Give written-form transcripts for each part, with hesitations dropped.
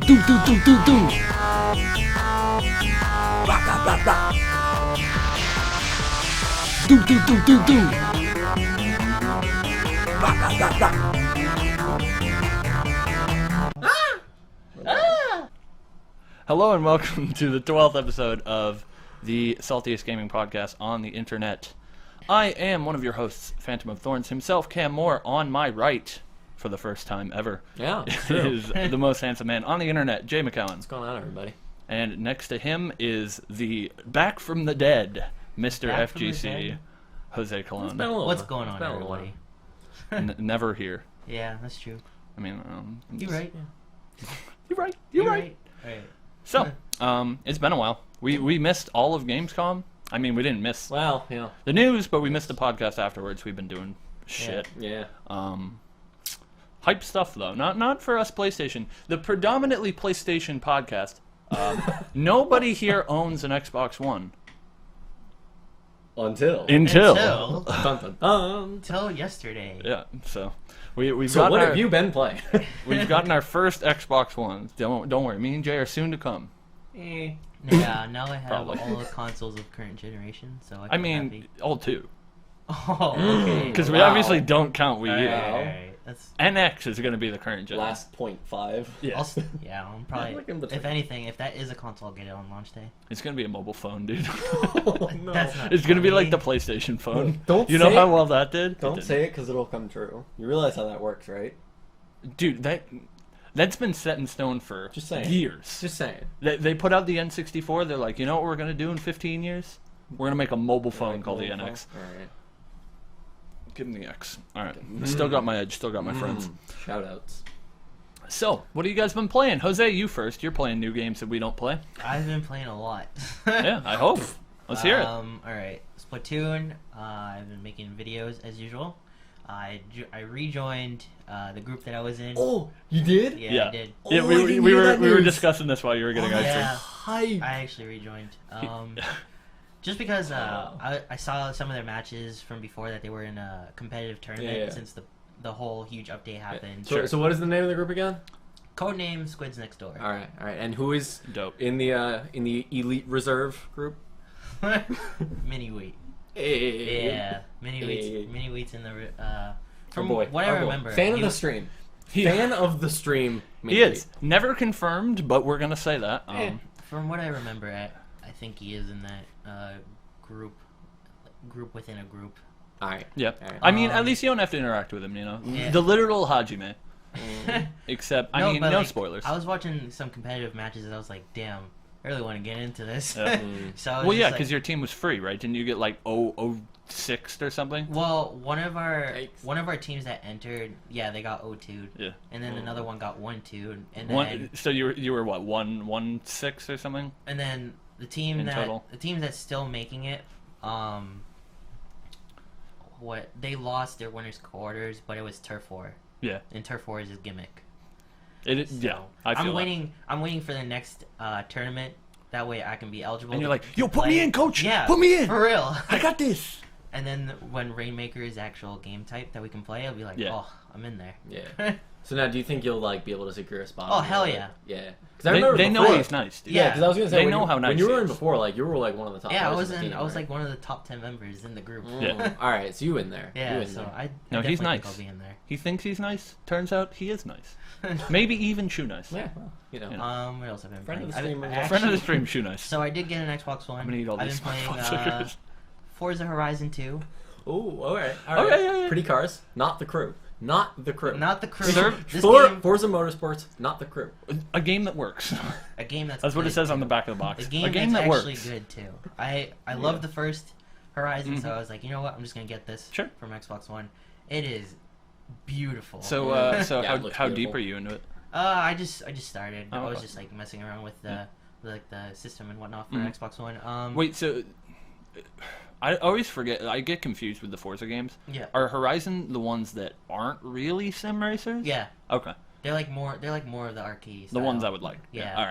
Do do do do do. Rock rock rock rock. Do do do do do. Rock rock rock rock. Hello and welcome to the 12th episode of the Saltiest Gaming Podcast on the internet. I am one of your hosts, Phantom of Thorns himself, Cam Moore. On my right, for the first time ever, is the most handsome man on the internet, Jay McCowan. What's going on, everybody? And next to him is the back from the dead, Mr. FGC, Jose Colon. What's going on, everybody? Never here. Yeah, that's true. I mean, You're right. You're right. You're right. Right. So, it's been a while. We missed all of Gamescom. I mean, we didn't miss the news, but we missed the podcast afterwards. We've been doing shit. Yeah. Hype stuff, though. Not for us PlayStation. The predominantly PlayStation podcast. Nobody here owns an Xbox One. Until yesterday. Yeah, so we've So gotten what our, have you been playing? we've gotten our first Xbox One. Don't worry. Me and Jay are soon to come. Yeah, now I have Probably. all the consoles of current generation, so I mean, all two. Oh, okay. Because we Wow. obviously don't count Wii U. Alright. That's NX is going to be the current gen. Last 0.5. Yeah. I'm probably. Like in between. If anything, if that is a console, I'll get it on launch day. It's going to be a mobile phone, dude. Oh, no. That's not. It's going to be like funny. the PlayStation phone. Don't You know say how it. well that did? It Don't didn't. say it because it'll come true. You realize how that works, right? Dude, that's been set in stone for Just saying. years. Just saying. They put out the N64. They're like, you know what we're going to do in 15 years? We're going to make a mobile phone called the NX. Alright. Give him the X. All right. Still got my edge. Still got my friends. Shoutouts. So, what have you guys been playing? Jose, you first. You're playing new games that we don't play. I've been playing a lot. Yeah, I hope. Let's hear it. Alright. Splatoon. I've been making videos as usual. I rejoined the group that I was in. Oh, you did? Yeah, I did. Yeah, Oh, I we didn't were hear that we were news. discussing this while you were getting ice cream. yeah. Hype. I actually rejoined. Just because I saw some of their matches from before that they were in a competitive tournament Yeah. since the whole huge update happened. So, so what is the name of the group again? Codename Squids Next Door. Alright. And who is Dope. in the elite reserve group? Mini Wheat. Hey. Yeah, Mini Wheat's in the from boy. what I Our boy. remember. Fan of he the was- stream. Fan of the stream. He is. Never confirmed, but we're going to say that. From what I remember, I think he is in that group within a group. Alright. Yep. Alright. I mean, at least you don't have to interact with him, you know? Yeah. The literal Hajime. Except, I mean, but, no like, spoilers. I was watching some competitive matches and I was like, damn, I really want to get into this. Yeah. So I was Well, yeah, just because like, your team was free, right? Didn't you get like 006 or something? well, one of our Yikes. teams that entered, yeah, they got 0-2'd. Yeah. And then another one got 1-2'd, and then So you were what, 1-6 or something? and then the team In total? the team that's still making it, what they lost their winners quarters, but it was turf war, Yeah. and turf war is his gimmick. Yeah, So, I feel I'm that. waiting. I'm waiting for the next tournament. That way I can be eligible. And you're to- like, to yo, put play. me in, coach! Yeah, Put me in! for real. I got this! And then when Rainmaker is actual game type that we can play, I'll be like, Yeah. oh, I'm in there. Yeah. So now, do you think you'll like be able to secure a spot? Oh, hell yeah. Yeah. Because I remember They know before- he's nice, dude. Yeah, because I was gonna say They when know you, how nice when you he were in is. before, like you were like one of the top. Yeah, I players was in the in. team, I was right? like one of the top 10 members in the group. Yeah. All right, so you in there? Yeah, You in so there. I No, definitely he's think nice. I'll be in there. He thinks he's nice. Turns out he is nice. Maybe even shoe nice. Yeah, well, you know. What else have I been Friend playing? of the stream. Friend of the stream, shoe nice. So I did get an Xbox One. I'm gonna eat all I've these been playing motherfuckers. Forza Horizon 2. Oh, all right. Okay, yeah. Pretty cars, not the crew. Not the crew. Not the crew. Sir, This game, Forza Motorsports, not the crew. A game that works. a game that's That's what it good, says on too. the back of the box. A game, A game that's that actually works. good too. I love the first Horizon, so I was like, you know what, I'm just gonna get this Sure. from Xbox One. It is beautiful. So, Yeah, it looks how deep beautiful. are you into it? I just started. Oh, I was okay. just like messing around with the the system and whatnot for Mhm. Xbox One. Wait, so I always forget. I get confused with the Forza games. Yeah. Are Horizon the ones that aren't really sim racers? Yeah. Okay. They're like more of the arcadey. The ones I style. would like. Yeah. All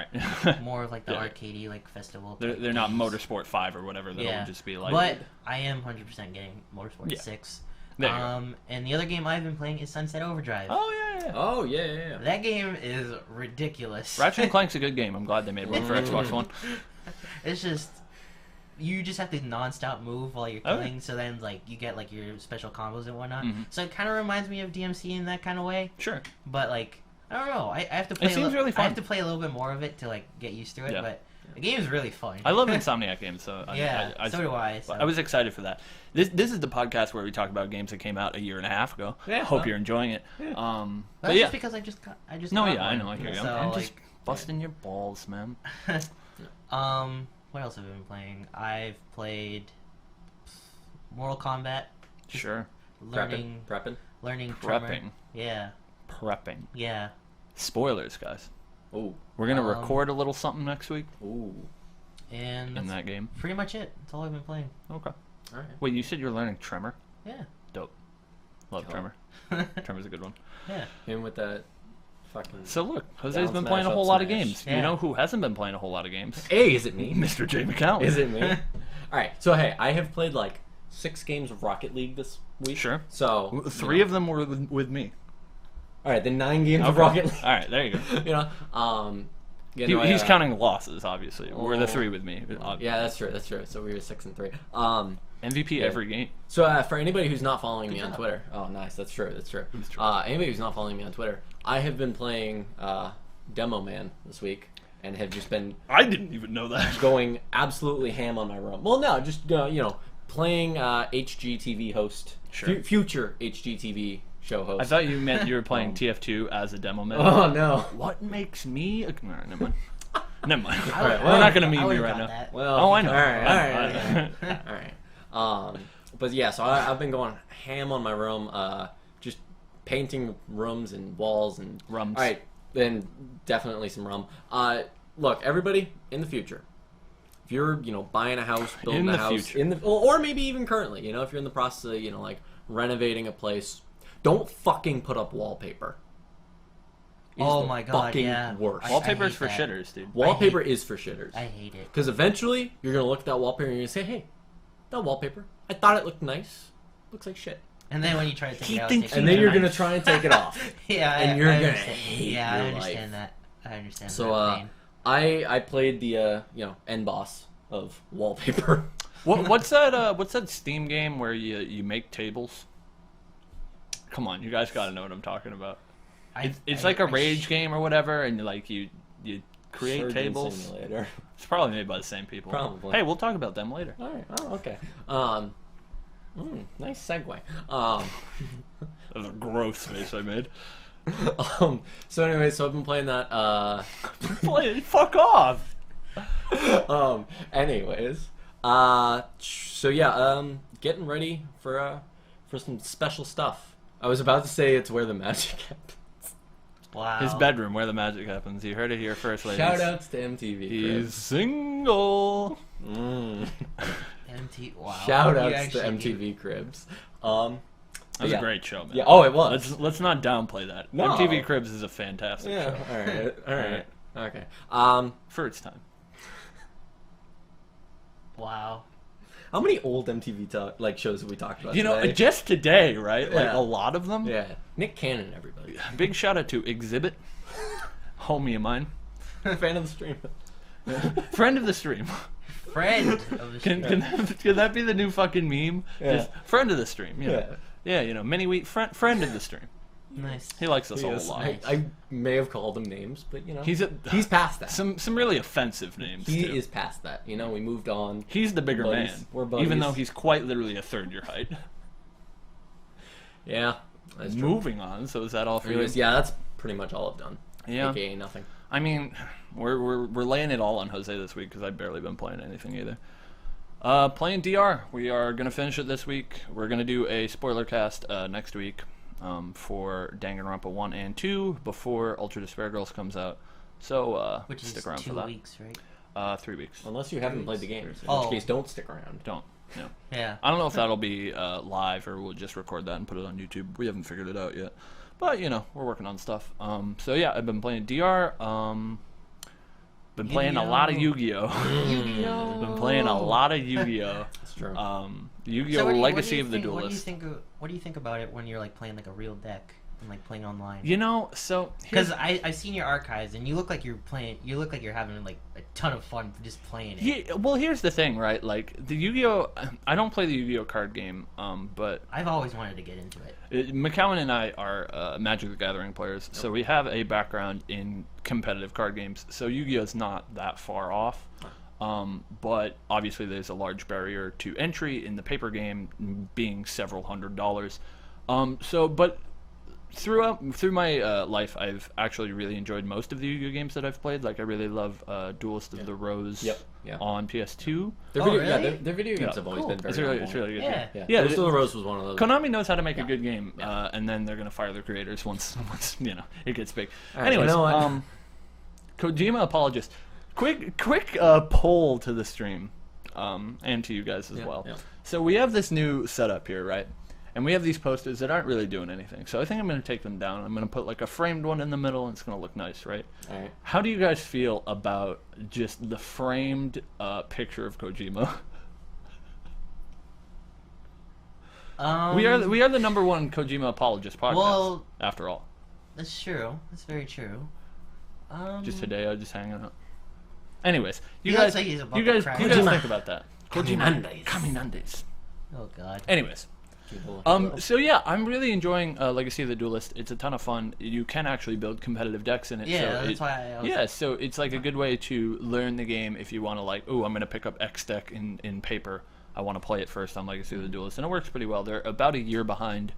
right. More of like the Yeah. arcadey like festival. they're not games. Motorsport 5 or whatever. That'll Yeah. just be like. But I am 100% getting Motorsport Yeah. 6. There you go. And the other game I've been playing is Sunset Overdrive. Oh, yeah. Oh, yeah. That game is ridiculous. Ratchet & Clank's a good game. I'm glad they made one for Xbox One. It's just you just have to non-stop move while you're Okay. killing, so then like you get like your special combos and whatnot. Mhm. So it kind of reminds me of DMC in that kind of way. Sure. But like I don't know, I have to play. seems really I fun. have to play a little bit more of it to like get used to it. Yeah. But the game is really fun. I love Insomniac games, so So do I. So. I was excited for that. This is the podcast where we talk about games that came out a year and a half ago. Yeah, Hope well. you're enjoying it. Yeah. But That's yeah. just because I just got No, got yeah, I one. know. I hear you. So, I'm like, just busting your balls, man. what else have I been playing? I've played Mortal Kombat. Sure. Learning Prepping. Tremor. Prepping. Yeah. Prepping. Yeah. Spoilers, guys. Ooh. We're gonna Um, record a little something next week Ooh. And in that's that game. pretty much it. That's all I've been playing. Okay. All right. Wait, you said you're learning Tremor? Yeah. Dope. Love Cool. Tremor. Tremor's a good one. Yeah. Him with that fucking... So look, Jose's Down been smash, playing a up whole lot of smash. games. Yeah. You know who hasn't been playing a whole lot of games? Hey, is it me? Mr. J. McCown. Is it me? All right. So, hey, I have played like 6 games of Rocket League this week. Sure. So, 3 of them were with me. All right, then 9 games of Okay. Rocket League. All right, there you go. You know, He's counting losses, obviously. We're the Oh. 3 with me. Yeah, that's true. That's true. So we were 6 and 3. MVP Yeah. every game. So for anybody who's not following me on job. Twitter, oh nice, that's true. That's true. That's true. Anybody who's not following me on Twitter, I have been playing Demo Man this week, and have just been I didn't even know that. going absolutely ham on my room. Well, no, just playing HGTV host, Sure. future HGTV show host. I thought you meant you were playing TF2 as a demo man. Oh no. What makes me? All right, never mind. Never mind. All right, We're not gonna I meme you would've right got now. that. Well, Oh, I know. All right, I know. all right. All right. But yeah, so I've been going ham on my room, just painting rooms and walls and Rums. All right, then definitely some rum. Look, everybody in the future, if you're buying a house, building In a the house, future. or maybe even currently, if you're in the process of like renovating a place, don't fucking put up wallpaper. It is Oh the my God, fucking yeah. worst. I Wallpaper's hate for that. shitters, dude. Wallpaper is for shitters. I hate it. Because eventually, you're going to look at that wallpaper and you're going to say, hey, that wallpaper, I thought it looked nice. Looks like shit. And then when you try to take He it out, thinks it takes And then you're time. going to try and take it off. Yeah, and you're I gonna understand. hate Yeah, your I understand life. that. I understand So, that pain. I played the, end boss of wallpaper. What's that Steam game where you make tables? Come on, you guys got to know what I'm talking about. It's like a rage game or whatever, and you create Surgeon tables. Simulator. It's probably made by the same people. Probably. Hey, we'll talk about them later. All right. Oh, okay. Nice segue. That was a gross face I made. So anyway, so I've been playing that. Fuck off. Anyways, so yeah, getting ready for some special stuff. I was about to say it's where the magic happens. Wow. His bedroom, where the magic happens. You heard it here first, ladies. Shout outs to MTV. He's Cribs. single. Wow. Shout You outs to actually do. MTV Cribs. That was yeah. a great show, man. Yeah. Oh, it was. Let's not downplay that. No. MTV Cribs is a fantastic Yeah. show. All right. All right. Okay. For its time. Wow. How many old MTV shows have we talked about? You know, today? just today, right? Like Yeah. a lot of them. Yeah. Nick Cannon, everybody. Big shout out to Exhibit, homie of mine, Fan of the stream. friend of the stream. Friend of the show. Can that be the new fucking meme? Yeah. Just friend of the stream. You know? Yeah. Yeah, mini wheat friend of the stream. Nice. He likes us all a Yes, lot. I may have called him names, but He's past that. some really offensive names. He too. is past that. We moved on. He's the bigger buddies. man, We're buddies. even though he's quite literally a third your height. Yeah, that's true. Moving on. So is that all for Anyways, you? yeah, that's pretty much all I've done. Yeah. AKA nothing. I mean, we're laying it all on Jose this week because I've barely been playing anything either. Playing DR. We are gonna finish it this week. We're gonna do a spoiler cast next week for Danganronpa 1 and 2 before Ultra Despair Girls comes out. So Which is stick around 2 for that. weeks, right? 3 weeks. Unless you haven't played the games, in Oh. which case don't stick around. Don't. No. Yeah. I don't know if that'll be live or we'll just record that and put it on YouTube. We haven't figured it out yet. But, we're working on stuff. So, yeah, I've been playing DR. Been playing a lot of Yu-Gi-Oh. Yu-Gi-Oh. Been playing a lot of Yu-Gi-Oh. That's true. Yu-Gi-Oh! So Legacy of the Duelist. What do you think about it when you're like playing like a real deck and like playing online? You know, so Because I've seen your archives and you look like you're playing. You look like you're having like a ton of fun just playing it. yeah, well, here's the thing, right? Like the Yu-Gi-Oh! I don't play the Yu-Gi-Oh! Card game, but I've always wanted to get into it. McCowan and I are Magic the Gathering players, so we have a background in competitive card games. So Yu-Gi-Oh! Is not that far off. But obviously there's a large barrier to entry in the paper game, being several $100s. But through my life, I've actually really enjoyed most of the Yu-Gi-Oh! Games that I've played. Like I really love Duelist of the Rose on PS2. Their video games have always Cool. been very It's really good. Yeah. Yeah, Duelist of the Rose was one of those. Konami knows how to make a good game, and then they're gonna fire their creators once it gets big. Right, Anyways, you know what? Kojima apologist. Quick poll to the stream, and to you guys as well. yeah. So we have this new setup here, right? And we have these posters that aren't really doing anything. So I think I'm going to take them down. I'm going to put like a framed one in the middle, and it's going to look nice, right? All right. How do you guys feel about just the framed picture of Kojima? We are the #1 Kojima apologist podcast, Well, after all. That's true. That's very true. Just today, I was just hanging out. Anyways, you He guys, looks like he's about you to guys, cry. you guys Kojima. think about that? Caminandes. Oh God. Anyways, so yeah, I'm really enjoying Legacy of the Duelist. It's a ton of fun. You can actually build competitive decks in it. Yeah, so that's why I was. Yeah, so it's like a good way to learn the game if you want to like, oh, I'm going to pick up X deck in paper. I want to play it first on Legacy of the Duelist, and it works pretty well. They're about a year behind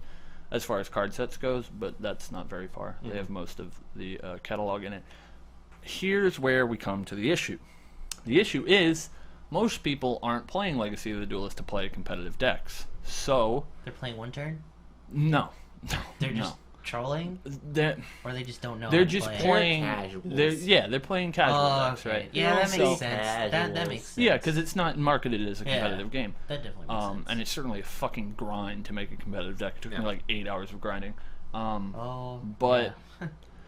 as far as card sets goes, but that's not very far. They have most of the catalog in it. Here's where we come to the issue. The issue is most people aren't playing Legacy of the Duelist to play competitive decks. So They're playing one turn. no, They're just trolling, they're or they just don't know. they're how to just play. playing. Casuals. They're playing casual Oh, decks, okay. right? Yeah, that So- makes sense. That Casuals. makes sense. Yeah, because it's not marketed as a Yeah. competitive game. That definitely makes sense. And it's certainly a fucking grind to make a competitive deck. It took me like 8 hours of grinding. but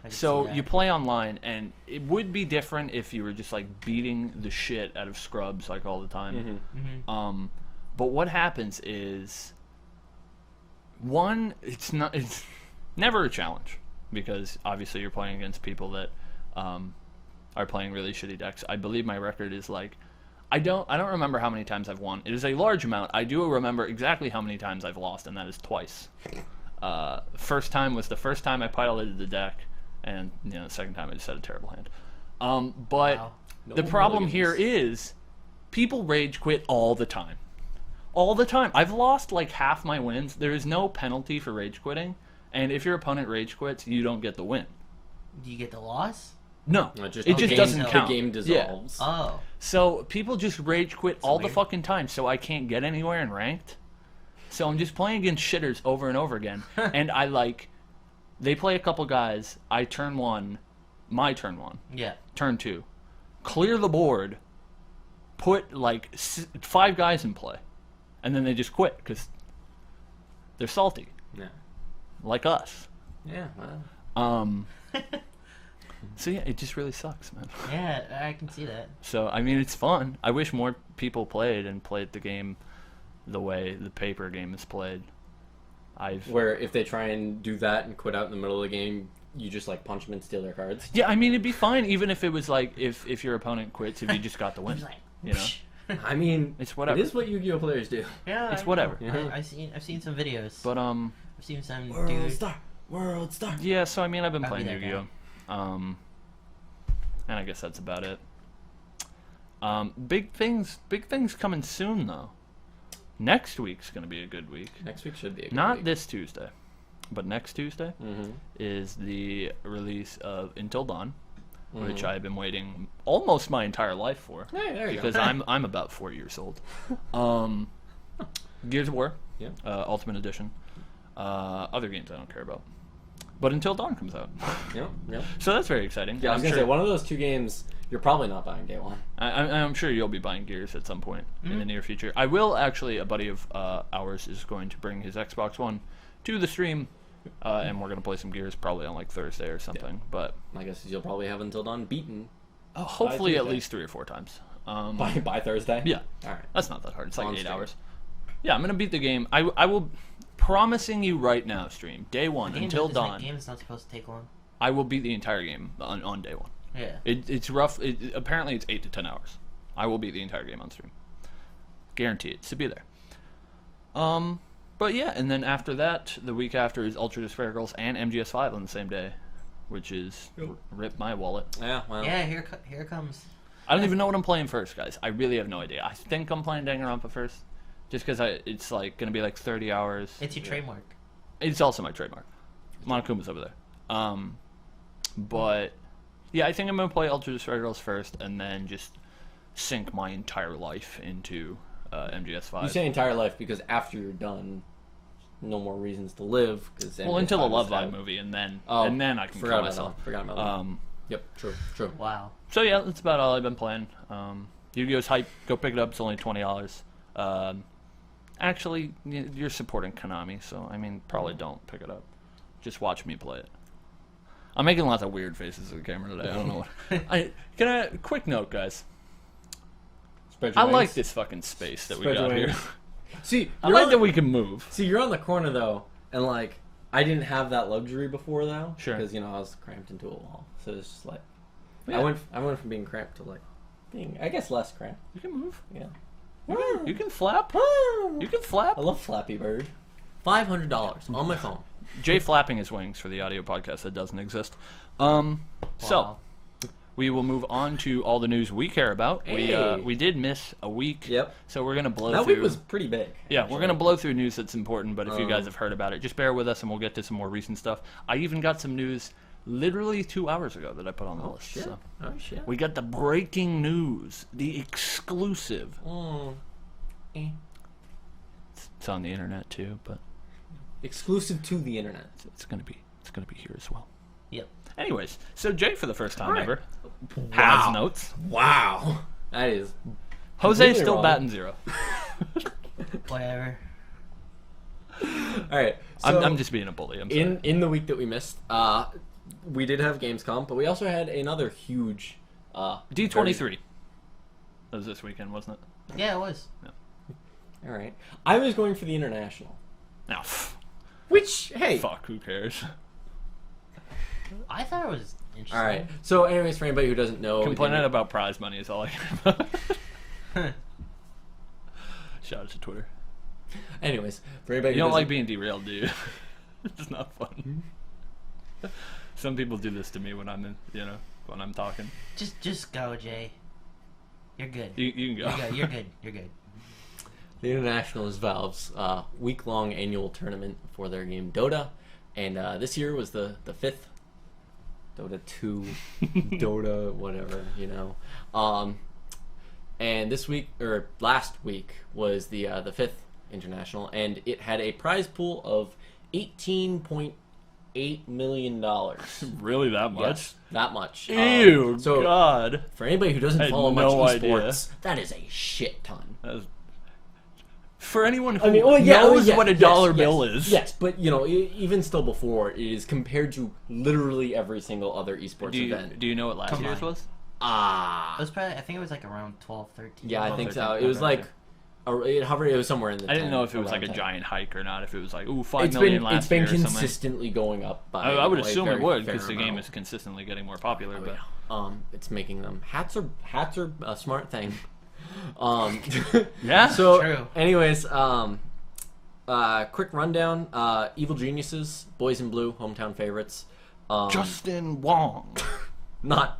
So you play online, and it would be different if you were just like beating the shit out of scrubs like all the time. But what happens is, one, it's never a challenge because obviously you're playing against people that are playing really shitty decks. I believe my record is like, I don't remember how many times I've won. It is a large amount. I do remember exactly how many times I've lost, and that is twice. First time was the first time I piloted the deck, and the second time I just had a terrible hand. But Wow. the problem here is people rage quit all the time. All the time. I've lost like half my wins. There is no penalty for rage quitting, and if your opponent rage quits, you don't get the win. Do you get the loss? No, No, it just the game- doesn't count. The game Yeah. dissolves. Oh. So people just rage quit all the weird. fucking time, so I can't get anywhere in ranked. So I'm just playing against shitters over and over again, and they play a couple guys. I turn one, my turn one, Yeah. turn two, clear the board, put like 5 guys in play, and then they just quit because they're salty, Yeah. like us. Yeah. Well. So yeah, it just really sucks, man. Yeah, I can see that. So I mean, it's fun. I wish more people played the game the way the paper game is played. Where if they try and do that and quit out in the middle of the game, you just like punch them and steal their cards. Yeah, I mean, it'd be fine even if it was like if your opponent quits if you just got the win. He's like, You know, I mean, it's whatever. It is what Yu-Gi-Oh players do. Yeah, It's I know. whatever. Yeah. I've seen some videos. But I've seen some World dude. Star, World Star. yeah. So I mean, I've been I'll be playing that Yu-Gi-Oh. And I guess that's about it. Big things coming soon though. Next week's gonna be a good week. Next week should be a good Not week. this Tuesday, but next Tuesday Mm-hmm. is the release of Until Dawn, which Mhm. I've been waiting almost my entire life for. Hey, there you Because go. I'm about 4 years old. Gears of War, Yeah. Ultimate Edition, other games I don't care about. But Until Dawn comes out, Yep. Yep. so that's very exciting. Yeah, I was I'm gonna sure, say one of those two games you're probably not buying day one. I'm sure you'll be buying Gears at some point in the near future. I will actually. A buddy of ours is going to bring his Xbox One to the stream, and we're gonna play some Gears probably on like Thursday or something. But I guess you'll probably have Until Dawn beaten. Hopefully at Tuesday? least 3 or 4 times. By Thursday. Yeah, All right. that's not that hard. It's like On 8 stream. hours. Yeah, I'm gonna beat the game. I will, promising you right now, stream day 1 until dawn. Game's not supposed to take long. I will beat the entire game on day 1. Yeah. It's rough. Apparently, it's 8 to 10 hours. I will beat the entire game on stream. Guarantee it. So be there. But yeah, and then after that, the week after is Ultra Despair Girls and MGS5 on the same day, which is rip my wallet. Yeah. Well. Yeah, here it comes. I don't even know what I'm playing first, guys. I really have no idea. I think I'm playing Danganronpa first, just because it's like gonna be like 30 hours. It's your trademark. It's also my trademark. Monokuma's over there. But yeah, I think I'm gonna play Ultra Despair Girls first, and then just sink my entire life into MGS5. You say entire life because after you're done, no more reasons to live. Well, until the Love Live movie, and then I can kill myself. Forgot about that. Yep, true. Wow. So yeah, that's about all I've been playing. Yu-Gi-Oh's hype. Go pick it up. It's only $20. Actually, you're supporting Konami, so I mean, probably don't pick it up. Just watch me play it. I'm making lots of weird faces at the camera today. I don't know what. Quick note, guys. Spread your I like wings. this fucking space that Spread we your got here. wings. See, I like that we can move. See, you're on the corner though, and like I didn't have that luxury before though. Sure. Because I was cramped into a wall, so it's just like Yeah. I went from being cramped to like being, I guess, less cramped. You can move. Yeah. You can flap. You can flap. I love Flappy Bird. $500 on my phone. Jay flapping his wings for the audio podcast that doesn't exist. So Wow. we will move on to all the news we care about. Hey. We did miss a week. Yep. So we're gonna blow That through. week was pretty big. Yeah, we're gonna blow through news that's important. But if you guys Um, have heard about it, just bear with us, and we'll get to some more recent stuff. I even got some news literally 2 hours ago that I put on the list. Shit. So Oh shit. we got the breaking news, the exclusive. It's on the internet too, but Exclusive to the internet. it's gonna be here as well. Yep. Anyways, so Jay for the first time Alright. ever Wow. has notes. Wow. That is. Jose's Completely still wrong. batting 0. Whatever. All right. So I'm just being a bully. I'm sorry. in the week that we missed, we did have Gamescom, but we also had another huge D23. That was this weekend, wasn't it? Yeah, it was. All right. I was going for the international, Now, which hey. fuck, who cares? I thought it was interesting. All right. So, anyways, for anybody who doesn't know, Complaining about prize money is all I care about. Shout out to Twitter. Anyways, for anybody You who don't like doesn't- being derailed, do you? It's not fun. Some people do this to me when I'm when I'm talking. Just go, Jay. You're good. You can go. You're good. You're good. You're good. The International is Valve's week-long annual tournament for their game Dota, and this year was the 5th Dota 2, Dota whatever, and this week or last week was the 5th International, and it had a prize pool of $18.8 million. Really that much? Yes, that much. Ew, So God. for anybody who doesn't I had follow no much idea. esports, that is a shit ton. That was... For anyone who knows what a dollar bill is. Yes, but even still before, it is compared to literally every single other esports event. Do you know what last Come year's on. was? It was probably, I think it was like around 12, 13. Yeah, I think so. 13, It was okay. like it hovered. It was somewhere in the. I didn't 10, know if it was around like a 10. giant hike or not. If it was like, ooh, 5 It's million been last year or something. consistently going up by. I would like, assume it very would fair because the game amount. is consistently getting more popular. But It's making them hats are a smart thing. yeah, So, True. anyways, quick rundown. Evil Geniuses, Boys in Blue, hometown favorites. Justin Wong, Not.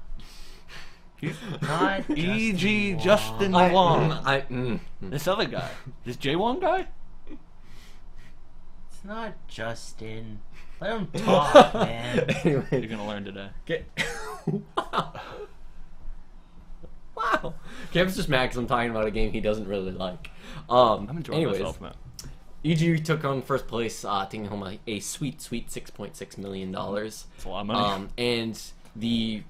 Not E.G. Justin Justin Wong. Wong. This other guy, this J Wong guy. It's not Justin. Let him talk, man. You're Anyway, gonna learn today. wow. Wow. Cam's just mad because I'm talking about a game he doesn't really like. I'm enjoying anyways, myself, man. EG took on first place, taking home a sweet $6.6 million. It's a lot of money. And the,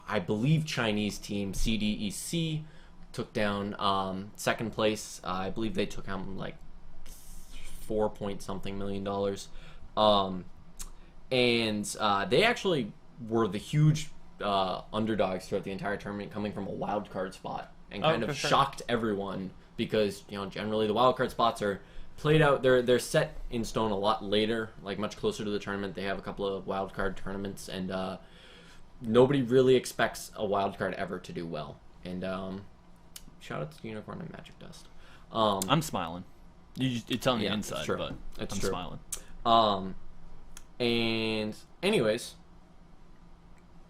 I believe, Chinese team, CDEC, took down second place. I believe they took home like 4 point something million. And they actually were the huge underdogs throughout the entire tournament, coming from a wild card spot, and Oh, kind of for sure. shocked everyone because generally the wild card spots are played out. They're set in stone a lot later, like much closer to the tournament. They have a couple of wild card tournaments, and nobody really expects a wild card ever to do well. And shout out to Unicorn and Magic Dust. I'm smiling. It's on the Yeah, inside, it's true. but It's I'm true. smiling. And anyways,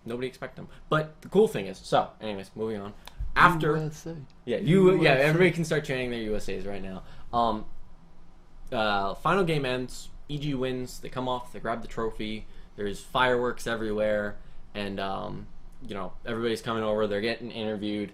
nobody expect them. But the cool thing is, so anyways, moving on. After everybody can start chanting their USAs right now. Final game ends. EG wins. They come off. They grab the trophy. There's fireworks everywhere, and everybody's coming over. They're getting interviewed.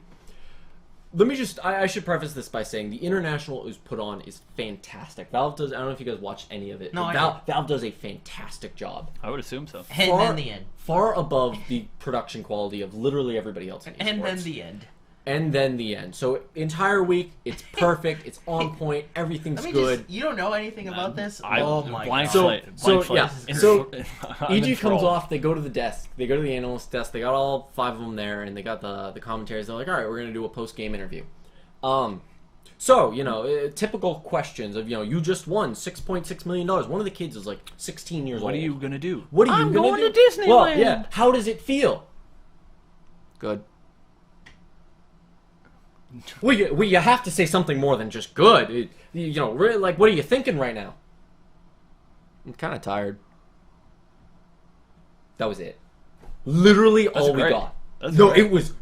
Let me just, I should preface this by saying the international it was put on is fantastic. Valve does, I don't know if you guys watched any of it. No, but Valve does a fantastic job. I would assume so. And then the end. Far above the production quality of literally everybody else in esports. And then the end. And then the end. So entire week, it's perfect, it's on point, everything's good. You don't know anything about this? Oh my blank god. slate. So, Blank yeah. slate. So, I'm EG comes enthralled. off, they go to the desk, they go to the analyst desk, they got all 5 of them there, and they got the commentaries. They're like, all right, we're going to do a post-game interview. Typical questions of, you just won $6.6 million. One of the kids is like 16 years old. What are you gonna do? What are you I'm gonna going do? to Disneyland. Well, yeah. How does it feel? Good. Well, you have to say something more than just good. Really, like, what are you thinking right now? I'm kind of tired. That was it. Literally all we great. got. That's No, great. it was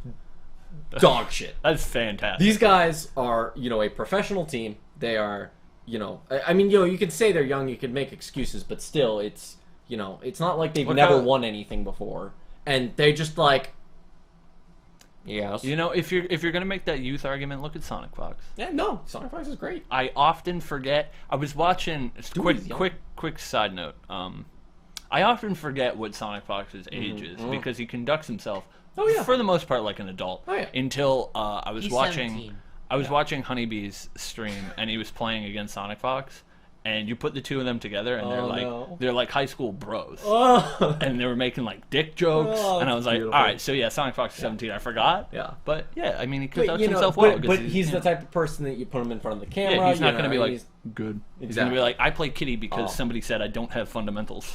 dog shit. That's fantastic. These guys are, a professional team. They are, you could say they're young, you could make excuses, but still, it's, it's not like they've Look never how- won anything before. And they just like, yes. If you're gonna make that youth argument, look at Sonic Fox. Yeah, no, Sonic Fox is great. I often forget. I was watching. he's young. Quick side note. I often forget what Sonic Fox's age is because he conducts himself, Oh, yeah. for the most part, like an adult. Oh, yeah. Until I was He's watching. 17. I was watching Honeybee's stream, and he was playing against Sonic Fox, and you put the two of them together, and no. they're like high school bros. Oh. And they were making like dick jokes, Oh, and I was like, beautiful. all right, so yeah, Sonic Fox is 17. I forgot. Yeah. But yeah, I mean, he But, conducts himself well. 'cause but he's the type of person that you put him in front of the camera. yeah, he's not going to be like he's- good. He's going to Exactly. be like, I play kitty because Oh. somebody said I don't have fundamentals.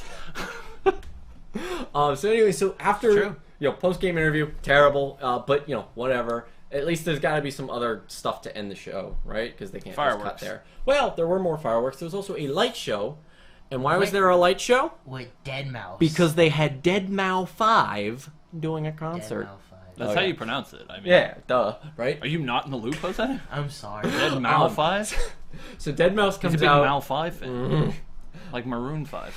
So anyway, so after True. post game interview, terrible. But whatever. At least there's got to be some other stuff to end the show, right? Because they can't just cut Fireworks. there. Well, there were more fireworks. There was also a light show. And why was Wait. there a light show? With Dead Mouse. Because they had Dead Mouse 5 doing a Dead concert. Mouse 5. That's Oh, how yeah. you pronounce it. I mean, Yeah, duh, right? Are you not in the loop, Jose? I'm sorry. Dead Mal 5? So Dead Mouse He's comes a big out. Mal 5 fan. Mhm. Like Maroon 5.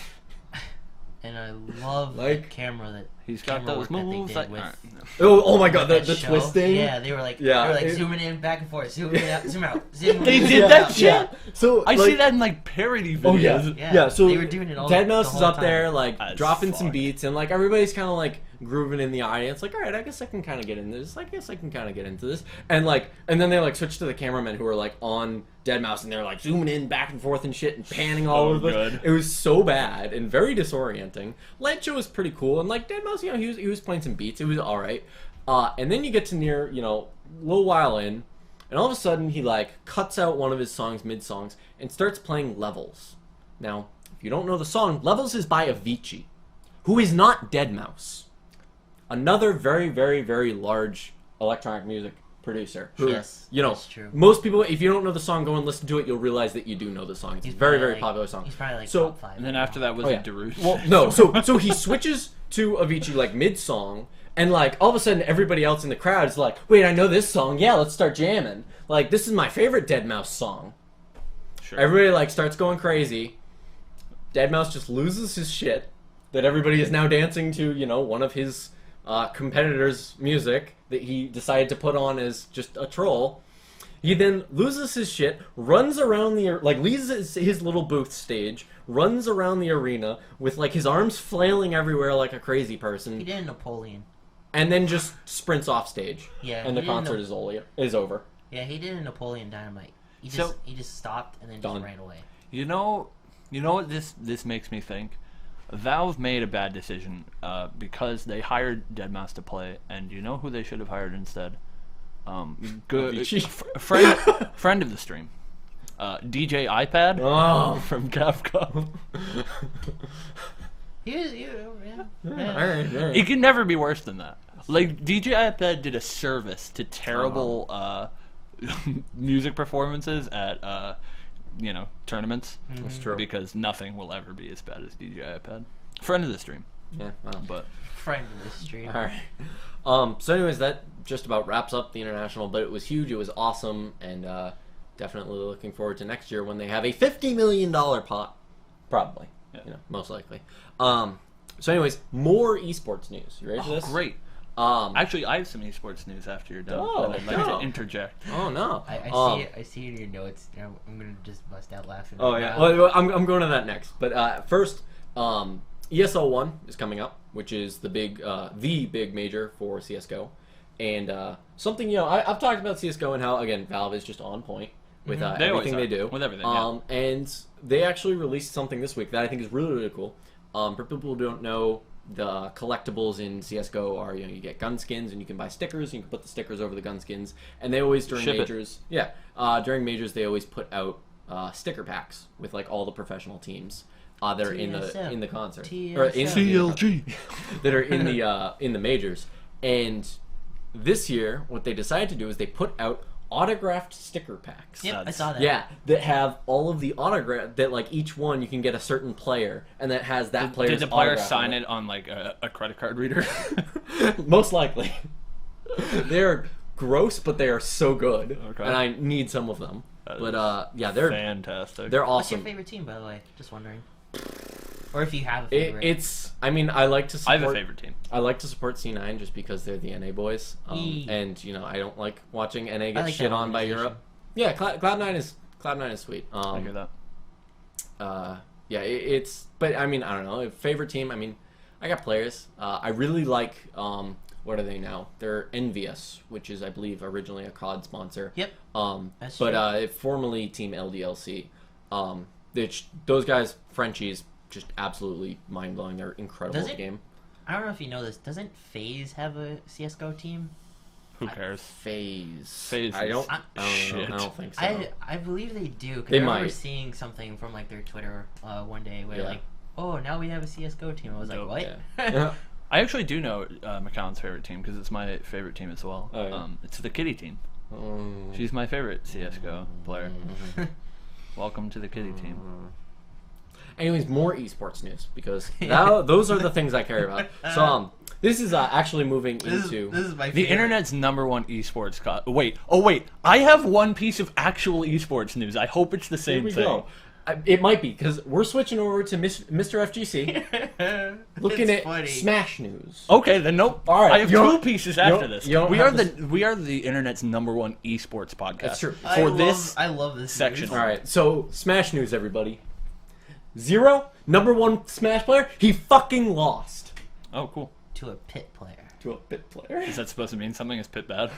And I love the Like- camera that He's got camera those work that they moves. did Like, with alright, no. Oh my god, the that show. twisting. Yeah, they were like, Yeah, it- zooming in, back and forth, zooming out, zoom out, zoom They in, did zoom that out. shit? Yeah. So I like, see that in like parody videos. Oh yeah, Yeah, yeah. So they were doing it all Dead the Mouse is whole up time. there, like As dropping some fuck. beats, and like everybody's kind of like grooving in the audience. Like, all right, I guess I can kind of get into this. And then they like switch to the cameramen who are like on Dead Mouse, and they're like zooming in back and forth and shit, and panning all So over the place. good. It was so bad and very disorienting. Light Show was pretty cool, and like Dead Mouse, he was playing some beats. It was all right. And then you get to near, a little while in, and all of a sudden he like cuts out one of his songs mid-songs and starts playing Levels. Now, if you don't know the song, Levels is by Avicii, who is not Dead Mouse. Another very, very, very large electronic music producer. Who, Yes, that's true. most people, if you don't know the song, go and listen to it, you'll realize that you do know the song. It's a very, probably very like- popular song. He's probably like So- top 5. And then after that was Oh, yeah. Darude. Well, no, so he switches to Avicii like mid-song, and like all of a sudden everybody else in the crowd is like, wait, I know this song, yeah, let's start jamming. Like, this is my favorite Dead Mouse song. Sure. Everybody like starts going crazy. Dead Mouse just loses his shit that everybody is now dancing to, one of his competitors' music that he decided to put on as just a troll. He then loses his shit, runs around leaves his little booth stage, runs around the arena with like his arms flailing everywhere like a crazy He person, did a Napoleon. and then just sprints off stage. Yeah, And the he did a concert is over. Yeah, he did a Napoleon Dynamite. He So- just stopped and then Done. just ran away. You know what this makes me think? Valve made a bad decision because they hired Deadmau5 to play, and you know who they should have hired instead? Good friend of the stream, DJ iPad from Capcom. Alright. It can never be worse than that. Like, DJ iPad did a service to terrible music performances at tournaments. That's true. Because nothing will ever be as bad as DJ iPad. Friend of the stream. Yeah, well. But Friend of the stream. Alright. So anyways, that just about wraps up the international, but it was huge, it was awesome, and definitely looking forward to next year when they have a $50 million pot. Probably. Yeah. Most likely. So anyways, more esports news. You ready for this? Great. Actually, I have some esports news after you're done. Oh, that I'd like to interject. Oh no! I see it in your notes. I'm gonna just bust out laughing. Oh yeah. Well, I'm going to that next. But first, ESL 1 is coming up, which is the big major for CS:GO, and something I've talked about CS:GO and how again Valve is just on point with everything they do with everything. And they actually released something this week that I think is really really cool. For people who don't know, the collectibles in CS:GO are you get gun skins and you can buy stickers and you can put the stickers over the gun skins, and they always during majors during majors they always put out sticker packs with like all the professional teams that are in the concert or in CLG that are in the majors. And this year what they decided to do is they put out autographed sticker packs. Yep, I saw that. Yeah, that have all of the autograph that like each one you can get a certain player and that has that player's Did the player autograph sign on it on like a credit card reader? Most likely. They're gross, but they are so good, Okay. and I need some of them. That But yeah, they're fantastic. they're What's your awesome. favorite team, by the way? Just wondering. Or if you have a favorite. I like to I support. have a favorite team. I like to support C9 just because they're the NA boys, Eee. and I don't like watching NA get like shit that on by organization. Europe. Yeah, Cloud9 is sweet. I hear that. Yeah, it's. But I mean, I don't know. Favorite team. I mean, I got players. I really like. What are they now? They're Envious, which is I believe originally a COD sponsor. Yep. That's But true. formerly Team LDLC. Those guys, Frenchies, just absolutely mind blowing. They're incredible at the game. I don't know if you know this. Doesn't FaZe have a CS:GO team? Who cares? FaZe. I I don't shit. think so. I believe they do. Cause They I remember might. seeing something from like their Twitter one day where Yeah. like, oh, now we have a CS:GO team. I was like, Dope. what? Yeah. I actually do know McCown's favorite team because it's my favorite team as well. Oh, yeah. It's the Kitty team. She's my favorite CS:GO player. Welcome to the Kitty team. Anyways, more esports news because those are the things I care about. So this is actually moving into This is my The favorite. internet's number one esports. Wait! I have one piece of actual esports news. I hope it's the Here same we thing. go. It might be because we're switching over to Mr. FGC, looking It's at funny. Smash news. Okay, then nope. All right, I have you two don't- pieces you after don't- this. you don't We have are this- we are the internet's number one esports podcast. That's true. For this I love this section. news. All right, so Smash news, everybody. Zero, number one Smash player, he fucking lost Oh, cool. To a pit player. to a bit player. Is that supposed to mean something? Is Pit bad?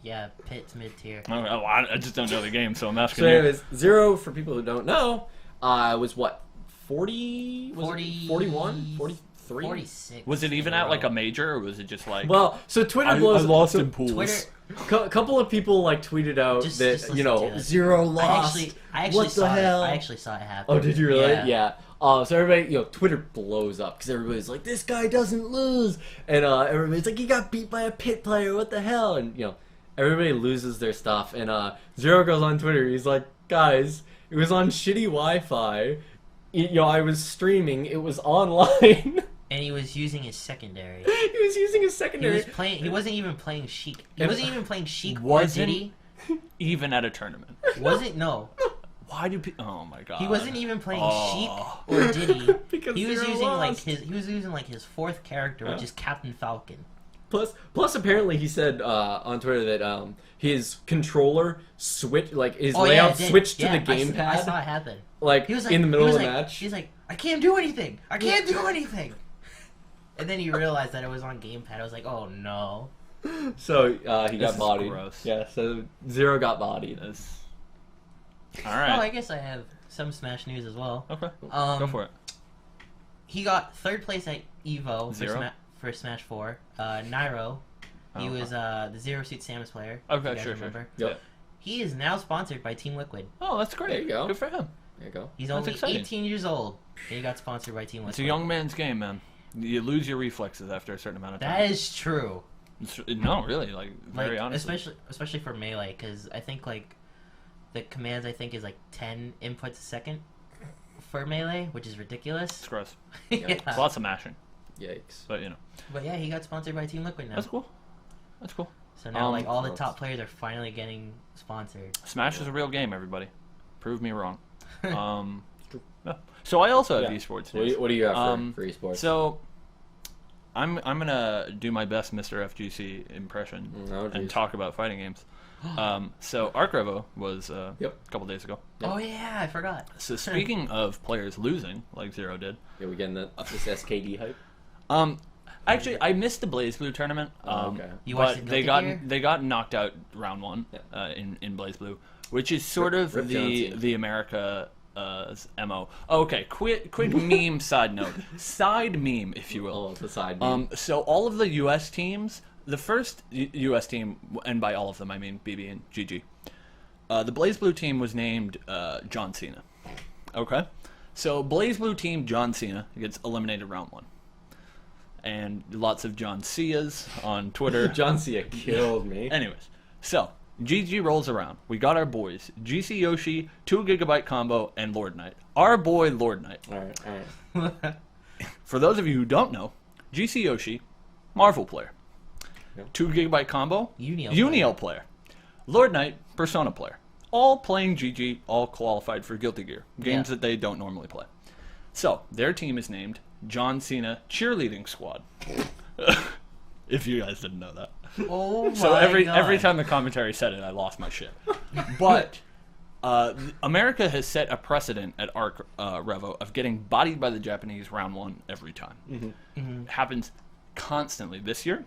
Yeah, pit's mid tier. I just don't know the game, so I'm asking So you. anyways, Zero, for people who don't know, was what, 40? Was 40 it 41? 43? 46. Was it even at like a major, or was it just like? Well, so Twitter I blows. lost so in pools. Twitter. A couple of people like tweeted out Just that listen to it. Zero lost. I actually what the saw hell? it. I actually saw it happen. Oh, did you really? Yeah. So everybody, Twitter blows up because everybody's like, "This guy doesn't lose," and everybody's like, "He got beat by a pit player. What the hell?" And everybody loses their stuff. And Zero goes on Twitter. He's like, "Guys, it was on shitty Wi-Fi. I was streaming. It was online." And he was using his secondary. He was using his He secondary. was playing. He wasn't even playing Sheik. He And- wasn't even playing Sheik. Or Wasn't- did he? Even at a tournament. Wasn't no. Why do people? Oh my god. He wasn't even playing Oh. Sheik or did he? Because He was Zero using lost. he was using like his fourth character, which Yeah. is Captain Falcon. Plus, apparently, he said on Twitter that his controller switched, like his Oh yeah, layout it did. switched Yeah, to the I gamepad, saw it happen. like He was like in the middle he of was the like, match. He's like, I can't do anything. I can't do anything. And then he realized that it was on gamepad. I was like, oh no. So he This got is bodied. gross. Yeah, so Zero got bodied. This. All Oh, right. I guess I have some Smash news as well. Okay. Um, Go for it. he got third place at Evo Zero? for Smash 4. Nairo, he Oh, was the Zero Suit Samus player. if Okay, you guys sure. remember. Yep. He is now sponsored by Team Liquid. Oh, that's great. There you go. Good for him. There you go. He's That's only exciting. 18 years old. And he got sponsored by Team Liquid. It's a young man's game, man. You lose your reflexes after a certain amount of time. That is true. No, really, like very Like, honestly. especially for melee, because I think like the commands is like 10 inputs a second for melee, which is ridiculous. It's gross. Yeah. Lots of mashing, Yikes. but you know, But yeah, he got sponsored by Team Liquid now. that's cool. That's cool. So now like all the gross. top players are finally getting sponsored. Smash is a real game, everybody. Prove me wrong. Yeah. So I also have Yeah. esports What news. do you have Um, for esports? So I'm gonna do my best Mr. FGC impression Oh, and geez. talk about fighting games. So Arc Revo was Yep. a couple days ago. Yeah. Oh yeah, I forgot. So speaking of players losing, like Zero did, Yeah, we getting this SKD hype. actually I missed the Blaze Blue tournament. Okay. You watched But the they Guilty got Gear? they got knocked out round one Yeah. in Blaze Blue, which is sort of Rip John the Cena. America MO. Okay, quick meme side note, side meme if you will. Oh, the side. So all of the U.S. teams, the first U.S. team, and by all of them I mean BB and GG, the Blaze Blue team was named John Cena. Okay, so Blaze Blue team John Cena gets eliminated round one, and lots of John Cias on Twitter. John Cena killed me. Anyways, so GG rolls around. We got our boys: GC Yoshi, 2 GB combo, and Lord Knight. Our boy Lord Knight. All right. For those of you who don't know, GC Yoshi, Marvel player. Yep. 2 GB combo, Unio player. Lord Knight, Persona player. All playing GG, all qualified for Guilty Gear. Games Yeah. that they don't normally play. So, their team is named John Cena Cheerleading Squad. If you guys didn't know that. Oh my So every God. time the commentary said it, I lost my shit. But America has set a precedent at Arc Revo of getting bodied by the Japanese round one every time. It happens constantly. This year,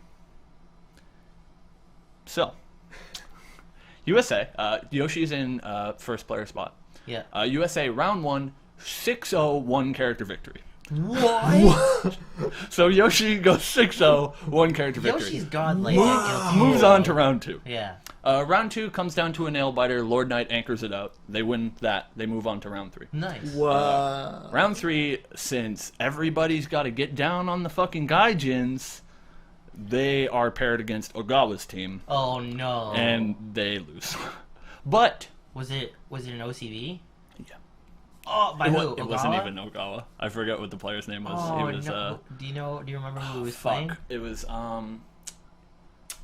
so USA, Yoshi's in first player spot. Yeah. USA round one, 6-0 one character victory. What? So Yoshi goes 6-0 one character victory. Yoshi's godlike. at Guilty Moves Gear. on to round two. Yeah. Round two comes down to a nail biter. Lord Knight anchors it out. They win that. They move on to round three. Nice. Wow. Round three, since everybody's got to get down on the fucking Gaijins, they are paired against Ogawa's team, Oh no. and they lose. But was it an OCV? yeah, Oh, by it, who? it wasn't Ogawa? even Ogawa. I forget what the player's name was. Oh He was no. Do you remember who was fuck. playing? It was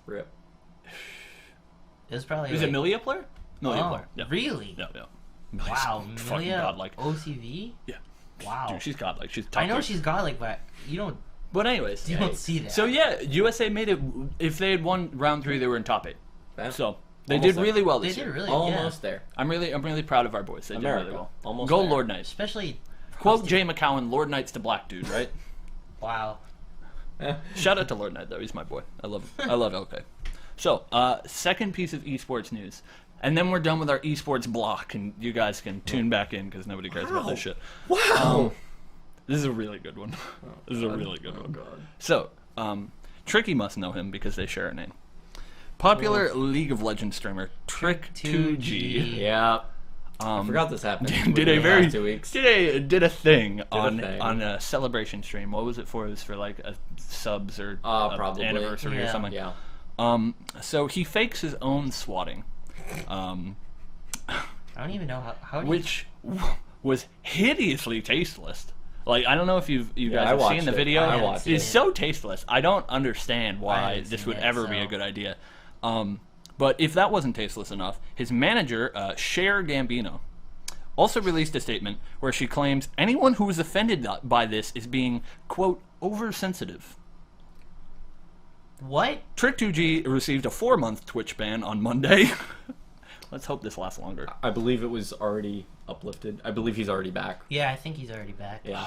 Rip. It was probably. was like, it Milia player? Milia oh, player. Yeah. Really? Yeah, yeah. Wow, She's fucking Milia godlike. OCV? Yeah. Wow. Dude, she's godlike. She's top I know tier. she's godlike, but you don't But anyways, see that. so yeah, USA made it. If they had won round three, they were in top 8. That's So they Almost did there. really well they this did year. really almost there. I'm really proud of our boys. They America. did really well. Almost Go there. Lord Knight. especially Quote Jay McCowan: Lord Knight's to black dude, right? wow. Shout out to Lord Knight though. He's my boy. I love LK. So second piece of esports news, and then we're done with our esports block, and you guys can tune back in because nobody cares about this shit. Wow. This is a really good one. This is a really good one. God. So, Tricky must know him because they share a name. Popular League of Legends streamer Trick2G Yeah. um, I forgot this happened. did within a the very last 2 weeks. did a thing on thing. on a celebration stream. What was it for? It was for like a subs or Probably. anniversary or Yeah. something. Yeah. So he fakes his own swatting, I don't even know how which was hideously tasteless. Like, I don't know if you I guys have watched seen the it. video. I watched It's it. so tasteless. I don't understand I why haven't this seen would it, ever be a so- good idea. But if that wasn't tasteless enough, his manager, Cher Gambino, also released a statement where she claims anyone who is offended by this is being, quote, oversensitive. What? Trick2G received a 4-month Twitch ban on Monday. Let's hope this lasts longer. I believe it was already uplifted. I believe he's already back. Yeah, I think he's already back. Yeah.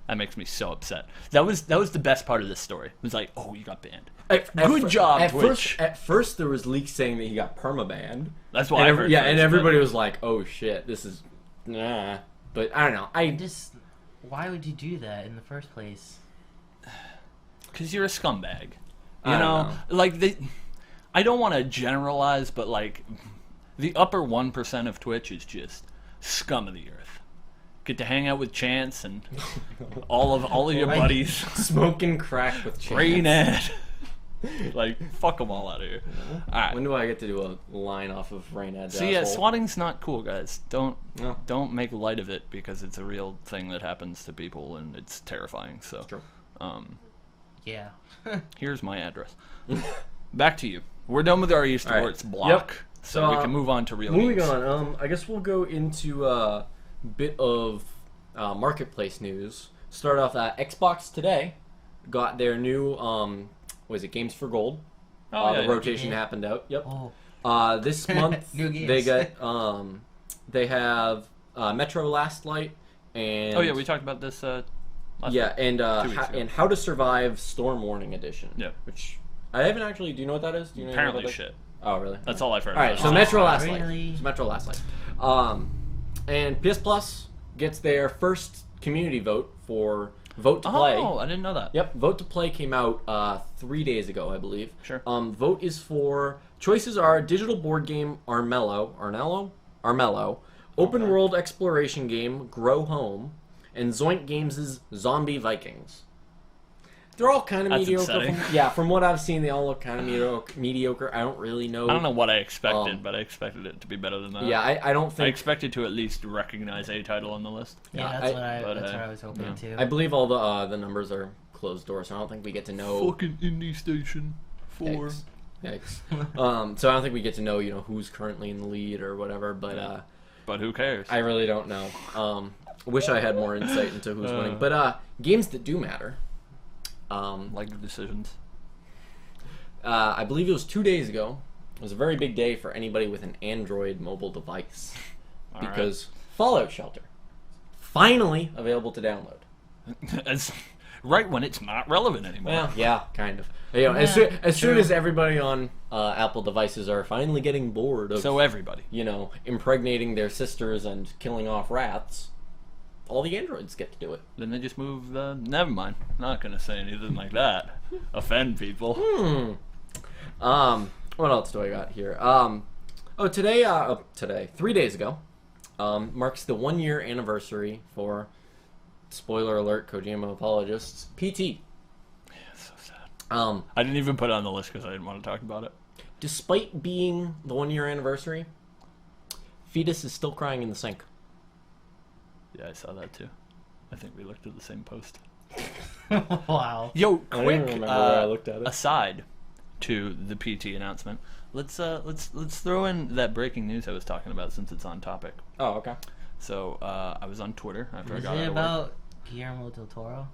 That makes me so upset. That was the best part of this story. It was like, oh, you got banned. At Good job, Twitch. At first, there was leaks saying that he got permabanned. That's what And I heard. Yeah, first, and but- everybody was like, "Oh shit, this is nah." But I don't know. I Just Why would you do that in the first place? Because you're a scumbag. You I don't know, know. like I don't want to generalize, but like the upper 1% of Twitch is just scum of the earth. Get to hang out with Chance and all of your Right. buddies. Smoking crack with Chance. Brain Ed. Like, fuck them all out of here. All right. When do I get to do a line off of Rain Ed's So yeah, asshole? swatting's not cool, guys. No. Don't make light of it because it's a real thing that happens to people and it's terrifying. So, True. Yeah. here's my address. Back to you. We're done with our eSports block, Yep. so So, we can move on to real Moving games. on, I guess we'll go into a bit of marketplace news. Start off Xbox today got their new was it Games for Gold? Oh, The yeah, rotation yeah. happened out. Yep. Oh. This month New games. they get they have Metro Last Light and Oh yeah, we talked about this. Last yeah, week. and 2 weeks ago. and How to Survive Storm Warning Edition. Yeah. Which I haven't actually. Do you know what that is? Do you know Apparently what that is? shit. Oh really? That's all I've heard. All right, about so it. Metro Last Really? Light. So Metro Last Light. And PS Plus gets their first community vote for Vote to Play. Oh, I didn't know that. Yep, Vote to Play came out 3 days ago, I believe. Sure. Vote is for choices are digital board game Armello, open world exploration game Grow Home, and Zoink Games' Zombie Vikings. They're all kind of That's mediocre. upsetting. From what I've seen, they all look kind of mediocre. I don't really know. I don't know what I expected, but I expected it to be better than that. Yeah, I don't I think. expected to at least recognize a title on the list. Yeah, Yeah, that's but, what I was hoping yeah. too. I believe all the numbers are closed doors, so I don't think we get to know. Fucking indie station 4. Yikes. So I don't think we get to know, who's currently in the lead or whatever. But But who cares? I really don't know. Wish I had more insight into who's winning. But games that do matter. like the decisions. I believe it was 2 days ago. It was a very big day for anybody with an Android mobile device All because Fallout Shelter finally available to download. As right when it's not relevant anymore. Well, yeah, kind of. As soon as everybody on Apple devices are finally getting bored of, So everybody. impregnating their sisters and killing off rats, all the androids get to do it. Then they just move the. Never mind. Not gonna say anything like that. Offend people. What else do I got here? Today, 3 days ago, marks the 1 year anniversary for, spoiler alert, Kojima apologists, PT. So sad. I I didn't even put it on the list because I didn't want to talk about it. Despite being the 1 year anniversary, fetus is still crying in the sink. Yeah, I saw that too. I think we looked at the same post. Wow. Yo, I don't quick even remember where I looked at it. aside to the PT announcement. Let's throw in that breaking news I was talking about since it's on topic. Oh, okay. So I was on Twitter after Is I got it out of work. about Guillermo del Toro?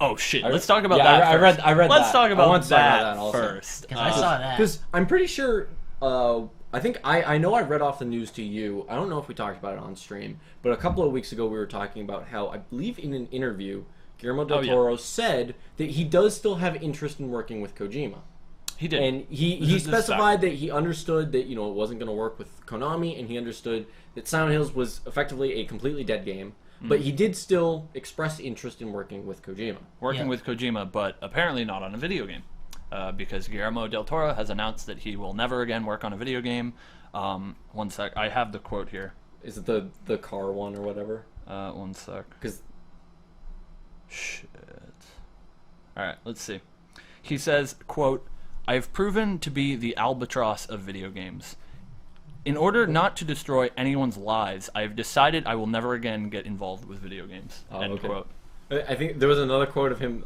Oh shit! Let's talk about Yeah, that. I read- first. I read Let's that. talk I about want to talk about that that also. first. Because I saw that. Because I'm pretty sure. I think I know I read off the news to you. I don't know if we talked about it on stream, but a couple of weeks ago we were talking about how I believe in an interview, Guillermo del Oh, yeah. Toro said that he does still have interest in working with Kojima. He did. And he This is specified that he understood that it wasn't going to work with Konami, and he understood that Silent Hills was effectively a completely dead game. But he did still express interest in working with Kojima. Working Yeah. with Kojima, but apparently not on a video game. Because Guillermo del Toro has announced that he will never again work on a video game. One sec. I have the quote here. Is it the car one or whatever? One sec. Because Shit. Alright, let's see. He says, quote, "I have proven to be the albatross of video games. In order not to destroy anyone's lives, I have decided I will never again get involved with video games." Oh, End okay. quote. I think there was another quote of him.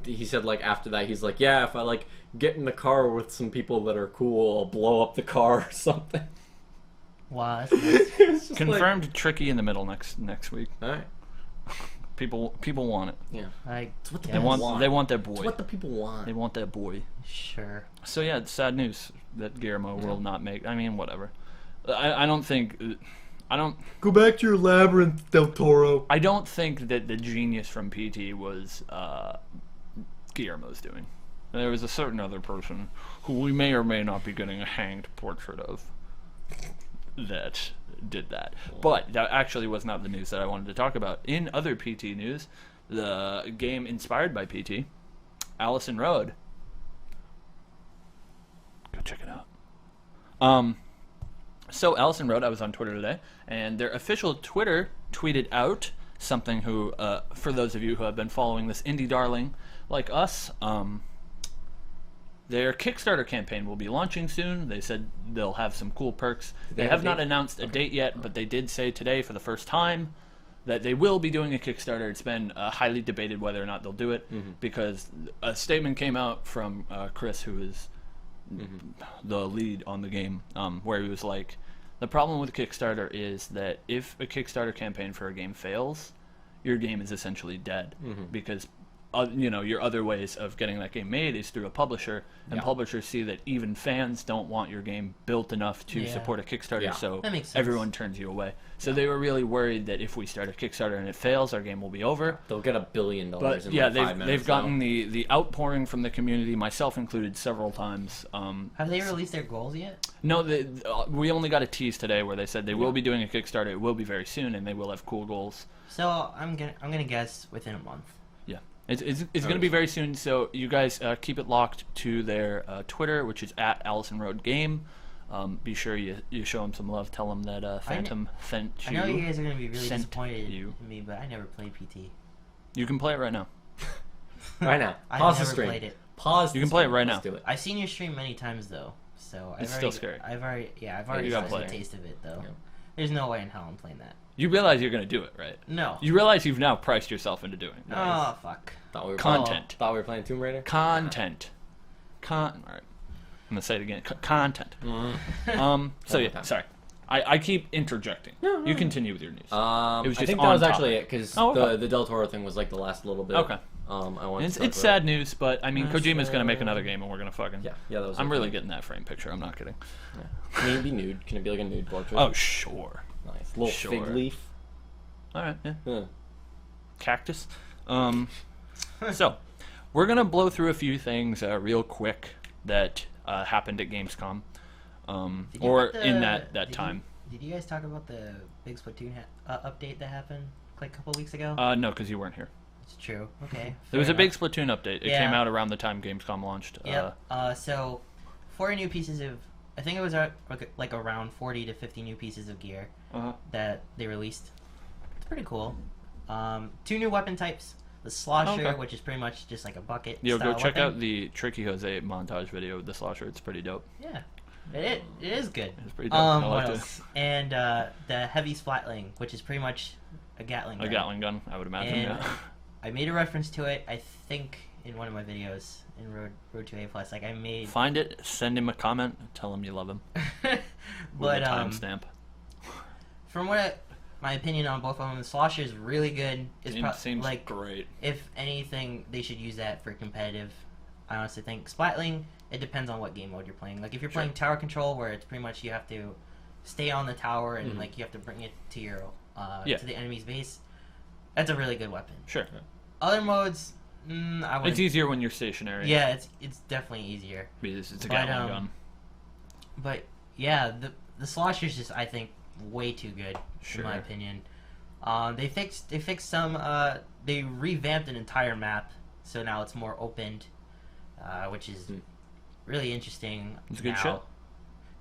He said after that, he's like, "Yeah, if I get in the car with some people that are cool, I'll blow up the car or something." Wow, that's nice. It's just Confirmed Tricky in the middle next week. All right. People want it. Yeah. Like, It's what the They people want they want their It's boy. what the people want. They want that boy. sure. So yeah, it's sad news that Guillermo will not make. I mean, whatever. I don't think. I don't. Go back to your labyrinth, Del Toro. I don't think that the genius from PT was Guillermo's doing. There was a certain other person who we may or may not be getting a hanged portrait of. that did that. But that actually was not the news that I wanted to talk about. In other PT news, the game inspired by PT, Allison Road. Go check it out. So Allison Road, I was on Twitter today, and their official Twitter tweeted out something who, for those of you who have been following this indie darling like us, their Kickstarter campaign will be launching soon. They said they'll have some cool perks. They have not announced a date yet, but they did say today for the first time that they will be doing a Kickstarter. It's been highly debated whether or not they'll do it, because a statement came out from Chris, who is the lead on the game, where he was like, the problem with Kickstarter is that if a Kickstarter campaign for a game fails, your game is essentially dead, because your other ways of getting that game made is through a publisher, and publishers see that even fans don't want your game built enough to support a Kickstarter, so that makes sense. everyone turns you away. So they were really worried that if we start a Kickstarter and it fails, our game will be over. They'll get $1 billion But in yeah, like 5 minutes. they've gotten the outpouring from the community, myself included, several times. Have they released their goals yet? No, we only got a tease today where they said they will be doing a Kickstarter. It will be very soon, and they will have cool goals. So I'm gonna guess within a month. Yeah, it's going to be very soon. So you guys keep it locked to their Twitter, which is at Allison Road Game. Be sure you show them some love. Tell them that Phantom sent you. I know you guys are gonna be really sent disappointed you. in me, but I never played PT. You can play it right now. Right now. I've Pause the never stream. played it. Pause. You the can play it stream. right Let's now. do it. I've seen you stream many times though, so It's still scary. I've already you gotten gotta a play it. taste of it though. Yeah. There's no way in hell I'm playing that. You realize you're going to do it, right? No. You realize you've now priced yourself into doing it. Oh fuck. Thought we were Content. Thought we were playing Tomb Raider. Content. All right. I'm going to say it again. Content. So One yeah, more time. sorry. I keep interjecting. You continue with your news. I It was just think that on was actually topic. it, because Okay. the Del Toro thing was like the last little bit. Okay. I wanted It's to talk it's about sad news, but I mean, That's, Kojima's going to make another game, and we're going to fucking... Yeah, that was. I'm okay. really getting that frame picture. I'm not kidding. Yeah. Can it be nude? Can it be like a nude portrait? Oh, sure. nice. Little sure. fig leaf. All right, yeah. Huh. Cactus. So, we're going to blow through a few things real quick that happened at Gamescom, Did you or get the- in that did time. Did you guys talk about the big Splatoon update that happened like a couple weeks ago? No, because you weren't here. It's true. Okay. There was fair a big enough. Splatoon update. It Yeah. came out around the time Gamescom launched. Yep. So, 4 new pieces of, I think it was like around 40 to 50 new pieces of gear that they released. It's pretty cool. 2 new weapon types. The Slosher, Okay. which is pretty much just like a bucket. Yo, go style check weapon. out the Tricky Jose montage video of the Slosher. It's pretty dope. Yeah. It is good. It's pretty dope. I What liked it. else? And the Heavy Splatling, which is pretty much a Gatling gun. A Gatling gun, I would imagine. And Yeah. I made a reference to it, I think, in one of my videos in Road to A+. Like, I made... Find it, send him a comment, tell him you love him. With but, a timestamp. from my opinion on both of them, the Slosher is really good. It's Seems like, great. if anything, they should use that for competitive. I honestly think Splatling, it depends on what game mode you're playing. Like, if you're Sure. playing tower control, where it's pretty much you have to stay on the tower and, like, you have to bring it to your, to the enemy's base, that's a really good weapon. Sure. Other modes, I wouldn't. It's easier when you're stationary. Yeah, it's definitely easier. Because it's a But, Gatling gun. But yeah, the Slosher's just, I think, way too good Sure. in my opinion. They fixed some. They revamped an entire map, so now it's more opened, which is really interesting. It's good now, shit.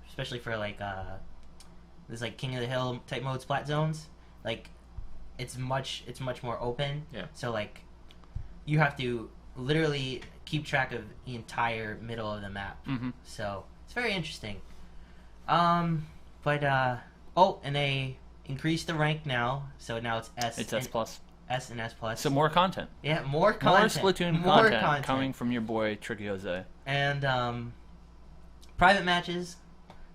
especially for like this like King of the Hill type mode splat zones. Like it's much more open. Yeah. So like you have to literally keep track of the entire middle of the map. Mm-hmm. So it's very interesting. And they increased the rank now, so now it's S. It's S+. S and S plus. So more content. Yeah, more content. More Splatoon More content coming from your boy Tricky Jose. And private matches,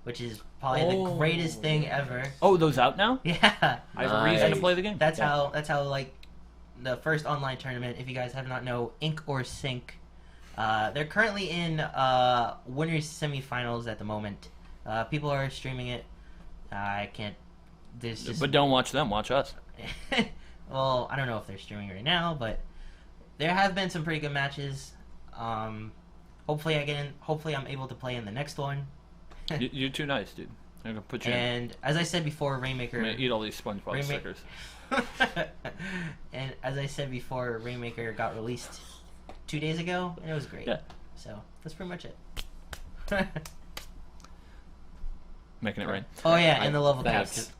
which is probably the greatest thing ever. Oh, those out now? Yeah. I have a reason to play the game. That's how like the first online tournament, if you guys have not know, Ink or Sink. They're currently in winners semifinals at the moment. People are streaming it. I can't. There's just, But don't watch them, watch us. well, I don't know if they're streaming right now, but there have been some pretty good matches. Hopefully I'm able to play in the next one. You're too nice, dude. I'm gonna put you in. And as I said before, Rainmaker. I'm gonna eat all these SpongeBob stickers. And as I said before, Rainmaker got released 2 days ago, and it was great. Yeah. So that's pretty much it. Making it rain. Oh yeah, and the level Thanks.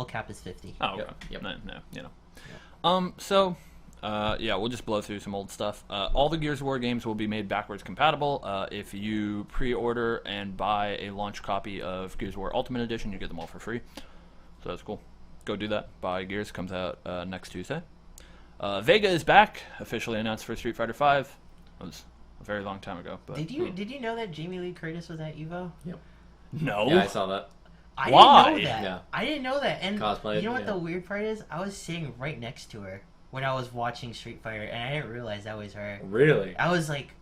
cap is 50. Oh, okay. Yep. No, you know. So, yeah, we'll just blow through some old stuff. All the Gears of War games will be made backwards compatible. If you pre-order and buy a launch copy of Gears of War Ultimate Edition, you get them all for free. So that's cool. Go do that. Buy Gears. Comes out next Tuesday. Vega is back. Officially announced for Street Fighter V. That was a very long time ago. But Did you know that Jamie Lee Curtis was at EVO? Yep. No. Yeah, I saw that. I Why? didn't know that. Yeah. I didn't know that. And Cosplay, you know what yeah. the weird part is? I was sitting right next to her when I was watching Street Fighter, and I didn't realize that was her. Really? I was like,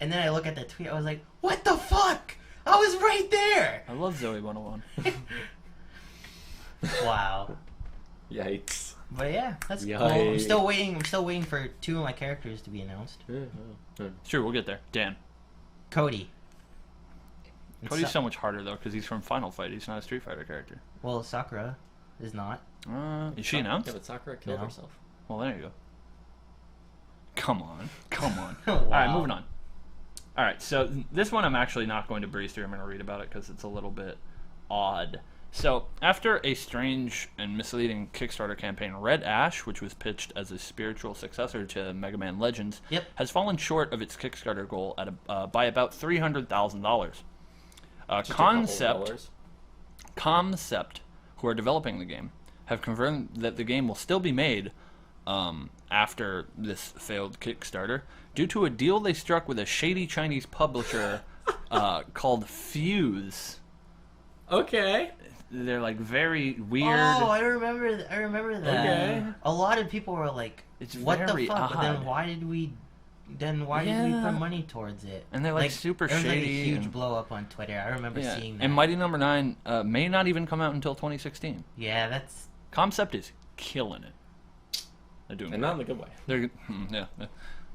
and then I look at the tweet. I was like, what the fuck? I was right there. I love Zoe 101. Wow. Yikes. But yeah, that's cool. Yikes. I'm still waiting for 2 of my characters to be announced. Sure, we'll get there. Dan. Cody. And Cody's so much harder though because he's from Final Fight. He's not a Street Fighter character. Well, Sakura is not. Is she announced? Yeah, but Sakura killed No. herself. Well, there you go. Come on. Wow. All right, moving on. All right, so this one I'm actually not going to breeze through. I'm going to read about it because it's a little bit odd. So, after a strange and misleading Kickstarter campaign, Red Ash, which was pitched as a spiritual successor to Mega Man Legends, Yep. has fallen short of its Kickstarter goal at by about $300,000. Just a couple of dollars. Concept, who are developing the game, have confirmed that the game will still be made after this failed Kickstarter due to a deal they struck with a shady Chinese publisher called Fuse. Okay. They're like very weird. Oh, I remember that. Okay. A lot of people were like, It's "What the very fuck?" But then odd. why did we Yeah. put money towards it? And they're, like, super there was, like, a shady huge and- blow up on Twitter. I remember Yeah. seeing that. And Mighty Number 9 may not even come out until 2016. Yeah, that's Concept is killing it. They're doing And not in a good way. They're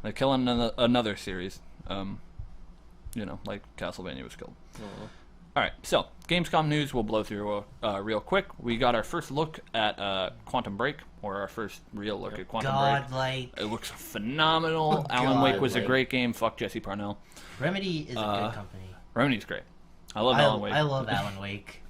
they're killing another series. Like Castlevania was killed. Aw. All right, so Gamescom news we'll blow through real quick. We got our first look at Quantum Break, or our first real look at Quantum Break. godlike. It looks phenomenal. Oh, Alan Wake was a godlike. great game. Fuck Jesse Parnell. Remedy is a good company. Remedy's great. I love Alan Wake. I love Alan Wake.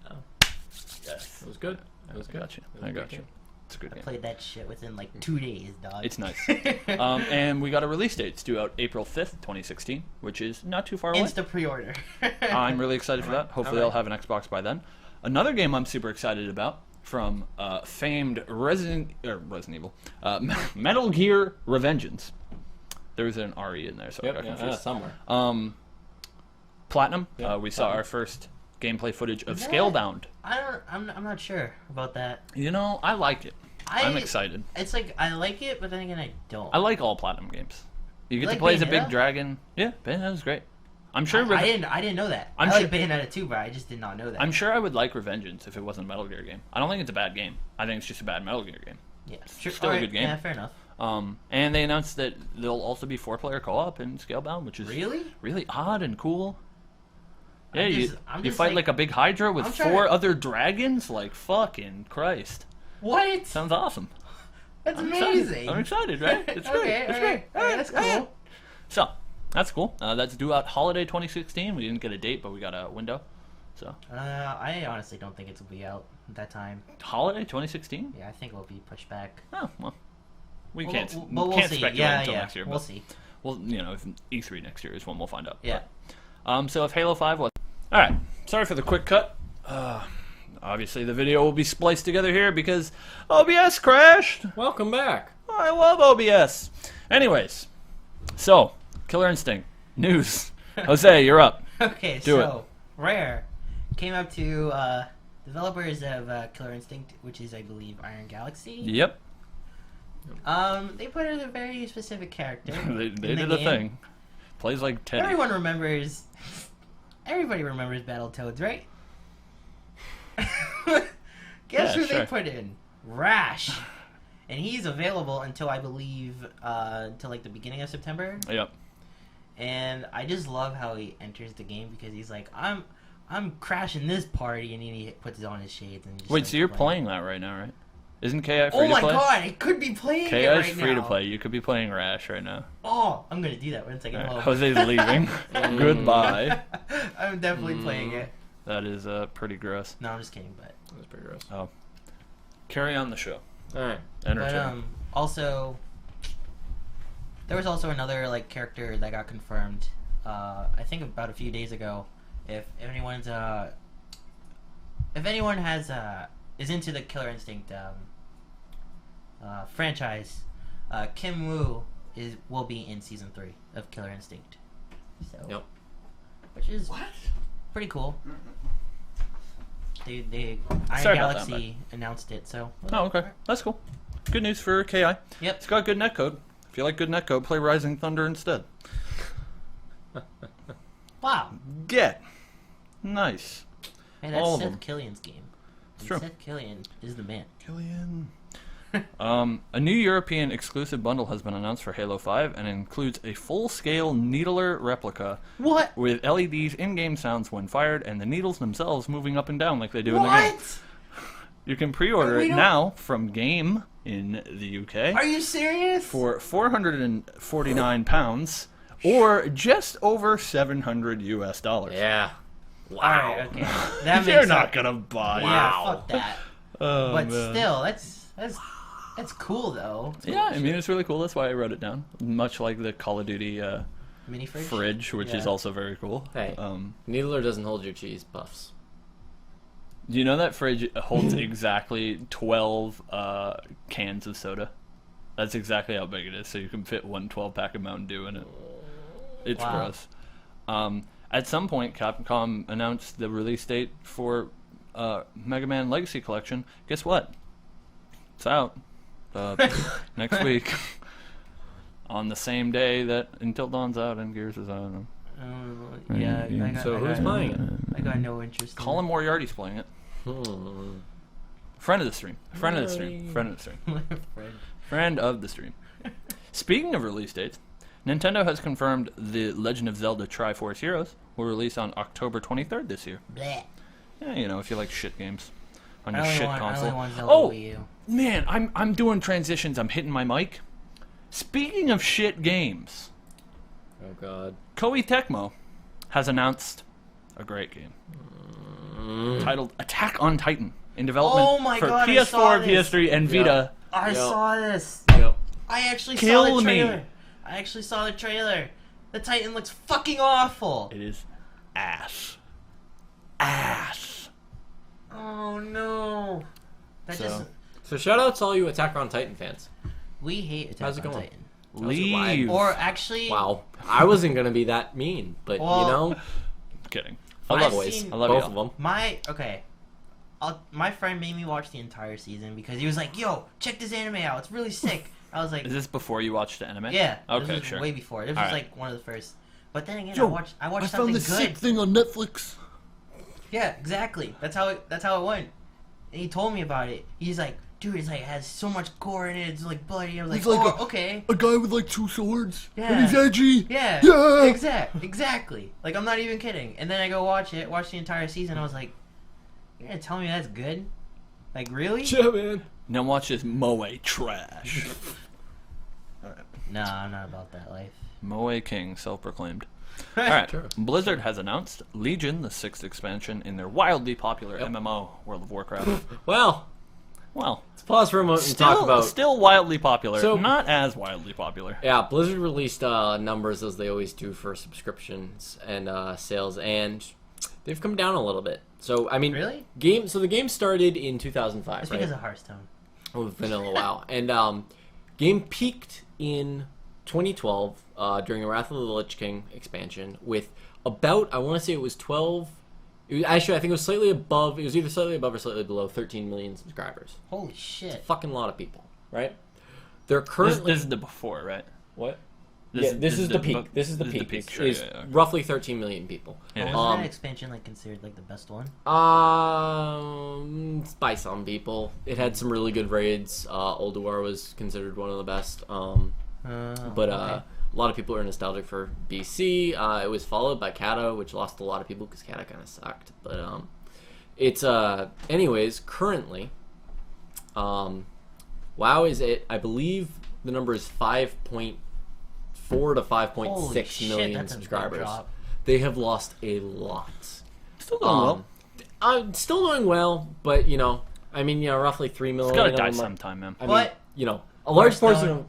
Yes. It was good. It was I good. got you. It was I a good got you. game. It's a good I game. played that shit within like 2 days, dog. It's nice. And we got a release date. It's due out April 5th, 2016, which is not too far away. Insta pre-order. I'm really excited for that. Hopefully, All I'll have an Xbox by then. Another game I'm super excited about from famed Resident Evil, Metal Gear Revengeance. There was an RE in there, so I got confused. Somewhere. Platinum. Yeah, We saw Platinum. our first gameplay footage of Is that- Scalebound. I'm not sure about that. I like it. I'm excited. It's like I like it, but then again I don't. I like all Platinum games. You get like to play as a big Bayonetta? dragon. Yeah, Bayonetta was great. I'm sure. I didn't know that. I'm I like sure- Bayonetta too, but I just did not know that. I'm sure I would like Revengeance if it wasn't a Metal Gear game. I don't think it's a bad game. I think it's just a bad Metal Gear game. yeah, sure. still a Alright, good game. Yeah, fair enough. And they announced that there'll also be 4-player co-op in Scalebound, which is Really? really odd and cool. Yeah, I'm you just fight like- like a big Hydra with I'm trying 4 to- other dragons. Like fucking Christ, What? sounds awesome. That's I'm amazing. I'm excited, right? It's great. Okay, It's alright, great. alright, that's cool. So that's cool. That's due out holiday 2016. We didn't get a date, but we got a window. So I honestly don't think it'll be out at that time. holiday 2016. Yeah, I think it'll be pushed back. Oh well, we Well, can't. we'll can't see. speculate Yeah, until yeah. next year. We'll but see. Well, if E3 next year is when we'll find out. Yeah. But, so if Halo 5 was... Alright, sorry for the quick cut. Obviously the video will be spliced together here because OBS crashed. Welcome back. I love OBS. Anyways, so, Killer Instinct. News. Jose, you're up. Okay, Do so Rare came up to developers of Killer Instinct, which is, I believe, Iron Galaxy. Yep. They put in a very specific character. they in did the a game. thing. Plays like Teddy. Everybody remembers Battletoads, right? Guess Yeah, who sure. they put in? Rash. And he's available until I believe until like the beginning of September. Yep. And I just love how he enters the game because he's like, I'm crashing this party, and then he puts on his shades and just Wait, starts so you're playing. playing that right now, right? Isn't KI free Oh to my play? god, I could be playing KI it right is free now. to play. You could be playing Rash right now. Oh, I'm gonna do that once I get All right, home. Jose's leaving. Goodbye. I'm definitely playing it. That is pretty gross. No, I'm just kidding, but That's pretty gross. Oh. Carry on the show. All right. Entertaining. also there was also another like character that got confirmed. I think about a few days ago. If anyone has is into the Killer Instinct franchise, Kim Woo will be in season 3 of Killer Instinct. So, Yep. which is pretty cool. They Iron Sorry about that, Galaxy announced it, so. Oh, okay. That's cool. Good news for KI. Yep. It's got good netcode. If you like good netcode, play Rising Thunder instead. Wow. Get. Nice. Hey, that's All of Seth them. Killian's game. It's And true. Seth Killian is the man. Killian. A new European exclusive bundle has been announced for Halo 5 and includes a full-scale needler replica What? with LEDs in-game sounds when fired and the needles themselves moving up and down like they do in the game. What? You can pre-order We it don't- now from Game in the UK Are you serious? for £449 or just over $700 US. Yeah. Wow. Alright, okay. That You're makes not sense. gonna buy it. Yeah, Wow. fuck that. Oh, But man. still, that's cool though. Yeah, I mean, it's really cool. That's why I wrote it down. Much like the Call of Duty Mini fridge. fridge, which is Yeah. also very cool. Hey. Do Needler doesn't hold your cheese puffs. you know that fridge holds exactly 12 cans of soda? That's exactly how big it is, so you can fit one 12-pack of Mountain Dew in it. It's Wow. gross. At some point, Capcom announced the release date for Mega Man Legacy Collection. Guess what? It's out next week. On the same day that Until Dawn's out and Gears is out. Yeah, I got, So who's buying it? I got no interest. in Colin Moriarty's playing it. Friend of the stream. Friend of the stream. Friend of the stream. it. Fridge. Friend of the stream. Speaking of release dates, Nintendo has confirmed The Legend of Zelda Triforce Heroes will release on October 23rd this year. Blech. Yeah, you know, if you like shit games on your I shit only console. want Zelda Oh, Wii U. man, I'm doing transitions. I'm hitting my mic. Speaking of shit games, Oh god. Koei Tecmo has announced a great game titled Attack on Titan in development Oh my for God, I saw PS4, this. PS3, and Vita. I Yep. saw this. Yep. I actually Kill saw the me. trailer. I actually saw the trailer. The Titan looks fucking awful. It is ass. Oh no. That So, just So shout out to all you Attack on Titan fans. we hate Attack How's it on going? Titan. Leave. Or actually, Wow. I wasn't gonna be that mean, but Well, you know, I'm kidding. I I've love boys. seen- I love Both y'all. of them. my friend made me watch the entire season because he was like, "Yo, check this anime out. It's really sick." I was like, Is this before you watched the anime? "Yeah." Okay, this was sure. way before. This was Alright. like one of the first. But then again, Yo, I watched something good. thing on Netflix. Yeah, exactly. That's how it went. And he told me about it. He's like, "Dude, it's like it has so much gore in it. It's like bloody." I was like, It's like "Oh, okay." A guy with like 2 swords. Yeah. And he's edgy. Yeah. Yeah. Exactly. Like I'm not even kidding. And then I go watch the entire season. I was like, "You're gonna tell me that's good? Like really?" yeah, man. Now watch this Moe trash. No, I'm not about that life. Moe King, self-proclaimed. Alright, Sure. Blizzard has announced Legion, the 6th expansion in their wildly popular MMO, World of Warcraft. Well, Well, let's pause for a moment and talk about. still wildly popular. So- Not as wildly popular. Yeah, Blizzard released numbers as they always do for subscriptions and sales, and they've come down a little bit. So I mean, Really? So the game started in 2005, It's right? because of Hearthstone. With Vanilla WoW, and game peaked in 2012 during the Wrath of the Lich King expansion with about, I want to say it was 12. Actually, I think it was slightly above. It was either slightly above or slightly below 13 million subscribers. Holy shit. Fucking lot of people, right? They're This, currently this is the before, right? what? This is the peak. This is the peak. Sure, It's yeah. roughly 13 million people. Yeah. Wasn't Um, that expansion like considered like the best one? By some people, it had some really good raids. Ulduar was considered one of the best. But okay. a lot of people are nostalgic for BC. It was followed by Kata, which lost a lot of people because Kata kind of sucked. But it's anyways, currently, WoW is I believe the number is 5.4 to 5.6 million that's a big subscribers. drop. They have lost a lot. Still doing well. I'm still doing well, but I mean, roughly 3 million. It's gotta of die them sometime, man. I But mean, a large portion of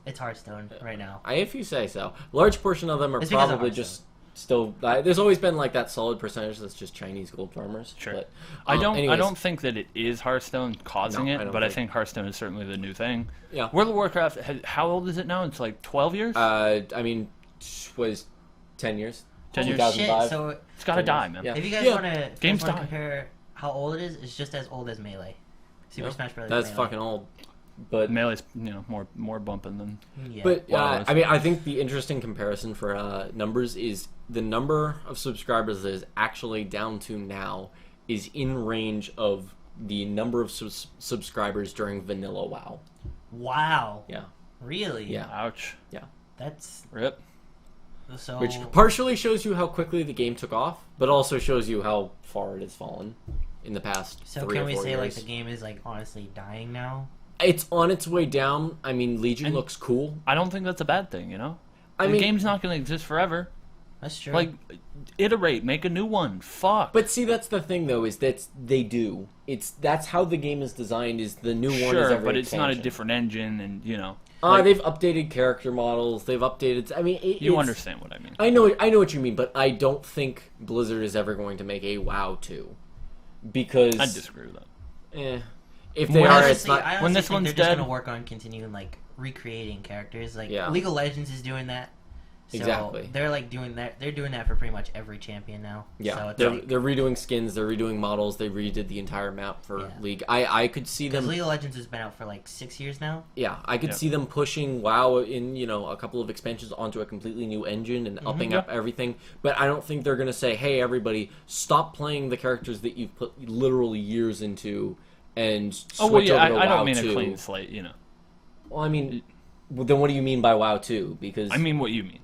it's Hearthstone right now. if you say so. A large portion of them are It's because of probably Hearthstone. just still. There's always been like that solid percentage that's just Chinese gold farmers. Sure. But, I don't anyways, think that it is Hearthstone causing No, I it, don't but I think- think Hearthstone is certainly the new thing. Yeah. World of Warcraft, how old is it now? It's like 12 years? I mean, was 10 years. 10 years. 2005. Shit, so It's gotta die, man. Yeah. if you guys Yeah. want to Games die. compare how old it is, it's just as old as Melee. Super Yeah. Smash Bros. That's Melee. fucking old. But Melee's, more bumping than... Yeah. But Wow. I mean, I think the interesting comparison for numbers is the number of subscribers that is actually down to now is in range of the number of subscribers during vanilla WoW. Wow. Yeah, Really? Yeah. Ouch. That's Rip. so. which partially shows you how quickly the game took off, but also shows you how far it has fallen in the past. So 3 can or we 4 say years. like the game is like honestly dying now? It's on its way down. I mean, Legion And- looks cool. I don't think that's a bad thing, I the mean, game's not going to exist forever. That's true. Like, iterate, make a new one. Fuck. but see, that's the thing though, is that they do. That's how the game is designed. Is the new one is sure, every but it's not a expansion. different engine, and like, They've updated character models. They've updated. I mean, you it's- understand what I mean. I know what you mean, but I don't think Blizzard is ever going to make a WoW 2 because I disagree with that. if they When are, honestly, it's not. I honestly when this think one's they're just dead- gonna work on continuing like recreating characters. Like Yeah. League of Legends is doing that. So Exactly. They're like doing that. They're doing that for pretty much every champion now. Yeah, So it's they're like, they're redoing skins. They're redoing models. They redid the entire map for Yeah. League. I could see because them. League of Legends has been out for like 6 years now. Yeah, I could Yeah. see them pushing WoW in a couple of expansions onto a completely new engine and upping up everything. But I don't think they're gonna say, "Hey, everybody, stop playing the characters that you've put literally years into and switch Oh, well, yeah, over to I WoW don't mean 2." a clean slate, Well, I mean, then what do you mean by WoW 2? Because I mean what you mean.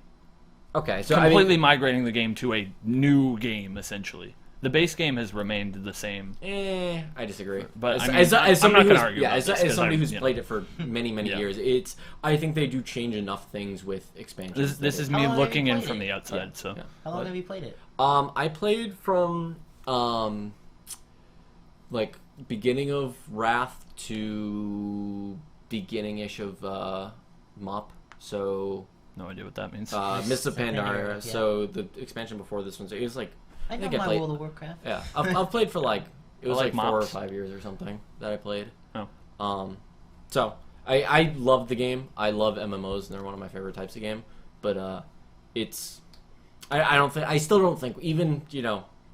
okay, so Completely migrating the game to a new game, essentially. The base game has remained the same. I disagree. But, I mean, as I'm somebody not gonna who's argue about as this 'cause somebody I- who's you know. played it for many Yeah. years, I think they do change enough things with expansions. This that is it- me How long have you looking in played from it? the outside, Yeah, so... yeah. How long have you played it? I played from like beginning of Wrath to beginning-ish of Mop. So No idea what that means. Mists of Pandaria, Pandaria. yeah. So the expansion before this one, so it was like I know think I my played- World of Warcraft. yeah, I've played for like it was I like like 4 or mops. 5 years or something that I played. Oh. So I love the game. I love MMOs, and they're one of my favorite types of game. But it's I still don't think even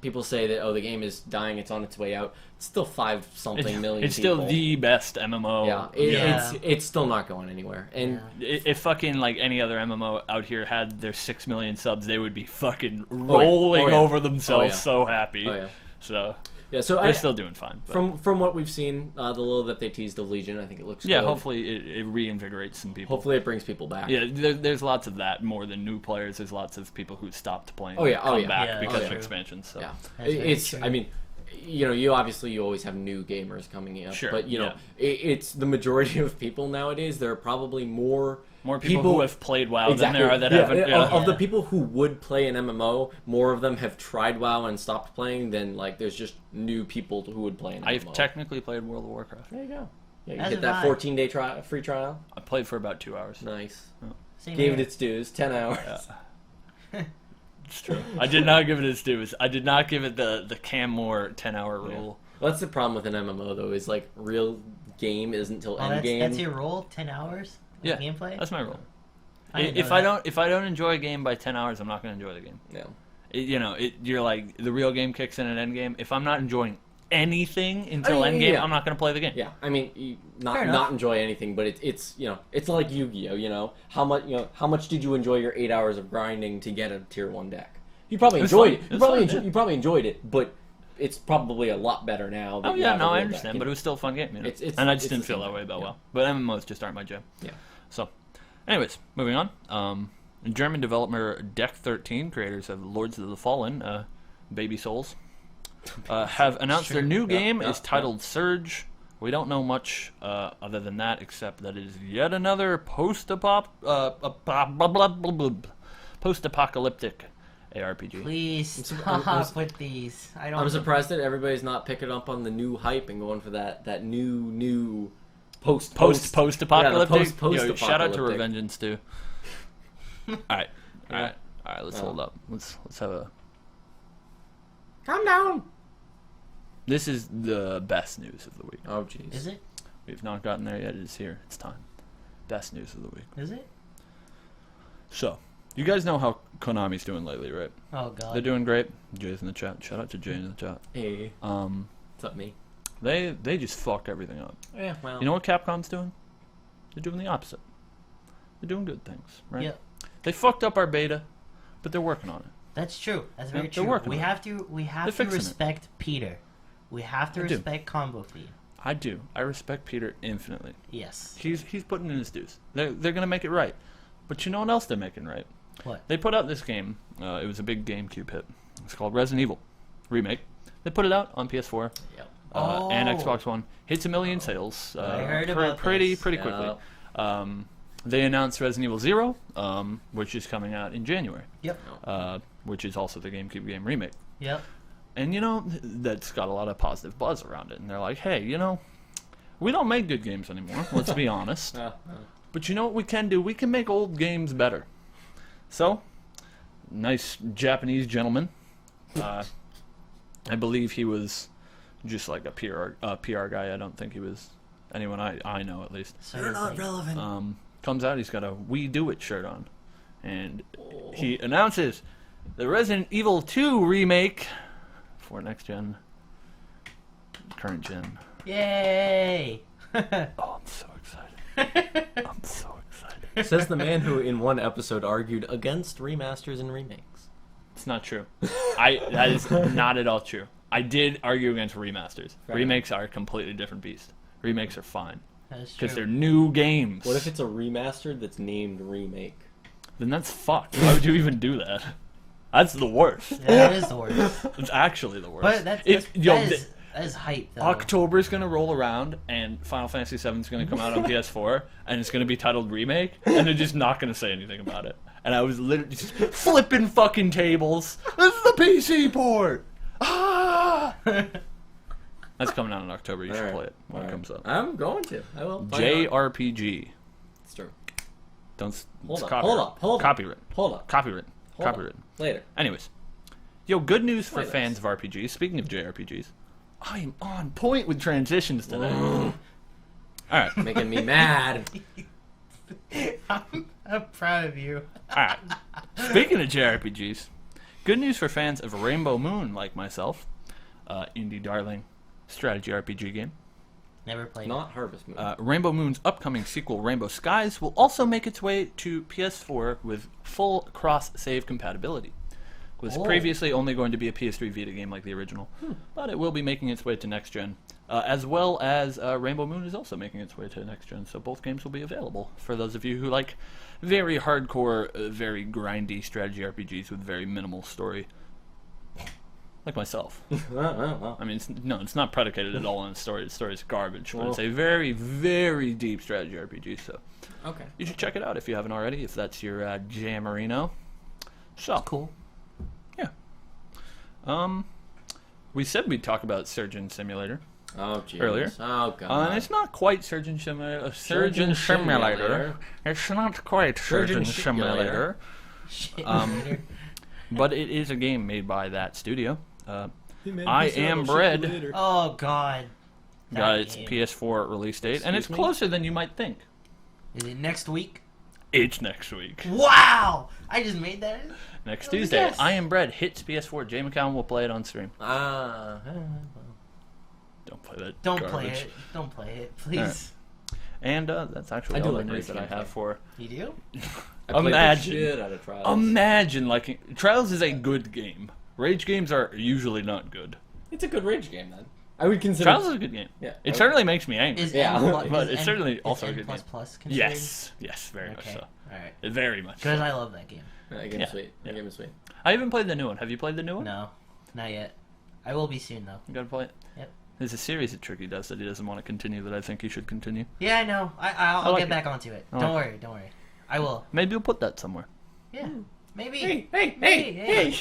people say that the game is dying, it's on its way out. It's still 5 something million. It's still people. the best MMO. Yeah, Yeah. it's still not going anywhere. And Yeah. If fucking like any other MMO out here had their 6 million subs, they would be fucking yeah. rolling Oh, yeah. over themselves Oh, yeah. so happy. oh yeah, So yeah. So they're still doing fine. But from what we've seen, the little that they teased of Legion, I think it looks yeah, good. hopefully it reinvigorates some people. Hopefully it brings people back. Yeah, there's lots of that more than new players. There's lots of people who stopped playing. Oh, yeah, oh, come yeah. back Yeah, because that's of true. expansions. So. Yeah, That's very it's. true. I mean, you always have new gamers coming up, Sure, but yeah. it's the majority of people nowadays. There are probably more People who have played WoW exactly. than there are that Yeah, haven't. yeah, Yeah. Of the people who would play an MMO, more of them have tried WoW and stopped playing than like there's just new people who would play an MMO. I've technically played World of Warcraft. There you go. Yeah, you As get have that I. 14-day free trial. I played for about 2 hours. Nice. Same Gave it here. its dues. 10 hours. Yeah. It's true. I did not give it its dues. I did not give it the Cam Moore 10-hour rule. Well, that's the problem with an MMO though. Is like real game isn't until Oh, end game. that's your role? 10 hours? of Yeah, Gameplay? That's my rule. I didn't If know I that. don't enjoy a game by 10 hours, I'm not going to enjoy the game. Yeah. You're like the real game kicks in at end game. If I'm not enjoying anything until yeah, end game, yeah. I'm not going to play the game. Yeah, I mean, Fair enough. not enjoy anything, but it's like Yu-Gi-Oh. How much did you enjoy your 8 hours of grinding to get a tier 1 deck? You probably It was enjoyed fun. it. It was fun, yeah. You probably enjoyed it, but it's probably a lot better now. that Oh you yeah, have a no, I real understand, deck, but it was still a fun game, It's- and I just it's didn't the feel same that way thing, about yeah. WoW. But MMOs just aren't my jam. Yeah. So, anyways, moving on. German developer Deck 13, creators of Lords of the Fallen, Baby Souls, have announced their new game is titled Surge. We don't know much other than that, except that it is yet another post-apocalyptic ARPG. Please stop with these. I'm surprised that everybody's not picking up on the new hype and going for that new Post-apocalyptic. post-apocalyptic. Shout out to Revengeance too. All right. Let's hold up. Let's have a. Calm down. This is the best news of the week. Oh jeez. Is it? We've not gotten there yet. It is here. It's time. Best news of the week. Is it? So, you guys know how Konami's doing lately, right? Oh god. They're doing great. Jay's in the chat. Shout out to Jay in the chat. Hey. What's up, me? They just fuck everything up. Yeah. Well. You know what Capcom's doing? They're doing the opposite. They're doing good things, right? Yep. They fucked up our beta, but they're working on it. That's true. That's very They're true. working We on it. have to They're fixing it. respect Peter. We have to I do. respect Combo Feed. I do. I respect Peter infinitely. Yes. He's putting in his dues. They're gonna make it right. But you know what else they're making right? What? They put out this game. It was a big GameCube hit. It's called Resident Evil Remake. They put it out on PS4 Yep. and Oh. Xbox One. Hits 1 million sales. I heard about pretty this. quickly. They announced Resident Evil 0, which is coming out in January. Yep. Which is also the GameCube game remake. Yep. And you know, that's got a lot of positive buzz around it. And they're like, hey, you know, we don't make good games anymore, let's be honest. But you know what we can do? We can make old games better. So, nice Japanese gentleman. I believe he was just like a PR guy. I don't think he was anyone I know, at least. So you're not relevant. Comes out, he's got a We Do It shirt on. And he announces the Resident Evil 2 remake for next gen, current gen. Yay! Oh, I'm so excited. I'm so excited. Says the man who, in one episode, argued against remasters and remakes. It's not true. That is not at all true. I did argue against remasters. Fair Remakes are a completely different beast. Remakes are fine That's true. because they're new games. What if it's a remastered that's named remake? Then that's fucked. Why would you even do that? That's the worst. Yeah, that is the worst. It's actually the worst. But that is hype, though. October's gonna roll around and Final Fantasy VII is gonna come out on PS4 and it's gonna be titled Remake and they're just not gonna say anything about it. And I was literally just flipping fucking tables. This is the PC port. Ah! That's coming out in October. You should play it when it comes up. I'm going to. I will. JRPG. It's true. Don't. Hold it's up, copyright. hold up, hold up. Copyright. Hold up. Copyright. Hold up. Copyright. Later. Anyways, yo, good news for Wait, fans of RPGs. Speaking of JRPGs, I am on point with transitions today. All right. Making me mad. I'm proud of you. Alright. Speaking of JRPGs, good news for fans of Rainbow Moon like myself. Indie darling strategy RPG game. Never played. Not Harvest Moon. Rainbow Moon's upcoming sequel, Rainbow Skies, will also make its way to PS4 with full cross-save compatibility. It was previously only going to be a PS3 Vita game like the original, but it will be making its way to next gen. As well as Rainbow Moon is also making its way to next gen, so both games will be available for those of you who like very hardcore, very grindy strategy RPGs with very minimal story. Like myself. I mean, it's not predicated at all on the story. The story is garbage, but it's a very, very deep strategy RPG, so Okay. you should check it out if you haven't already, if that's your Jammerino. So, Cool. yeah. We said we'd talk about Surgeon Simulator Oh, jeez. earlier. Oh, God. And it's not quite Surgeon Simulator. Surgeon Simulator. It's not quite Surgeon Simulator. Shit. But it is a game made by that studio. I Am Bread Oh God. got That its game. PS4 release date, and it's Excuse me? closer than you might think. Is it next week? It's next week. Wow! I just made that. Next Let me Tuesday. guess. I Am Bread hits PS4. Jay McCown will play it on stream. Don't play that Don't garbage. play it. Don't play it, please. Alright. And that's actually I do all the like news rage that I games, have though. for. You do? I played the Imagine. shit out of Trials. Imagine liking Trials is a good game. Rage games are usually not good. It's a good rage game, then. I would consider... Trials is a good game. Yeah. It certainly makes me angry. Is Yeah. N+, But is it's certainly N, also is a good N++ game. considered? Yes, very much Okay. so. Alright. Very much. Because So. I love that game. That game's sweet. That game is sweet. I haven't played the new one. Have you played the new one? No, not yet. I will be soon though. You gotta play it. Yep. There's a series that Tricky does that he doesn't want to continue that I think he should continue. Yeah, I know. I'll like get it. back onto it. I Don't like worry. Don't worry. I will. Maybe you'll put that somewhere. Yeah. Maybe. Hey,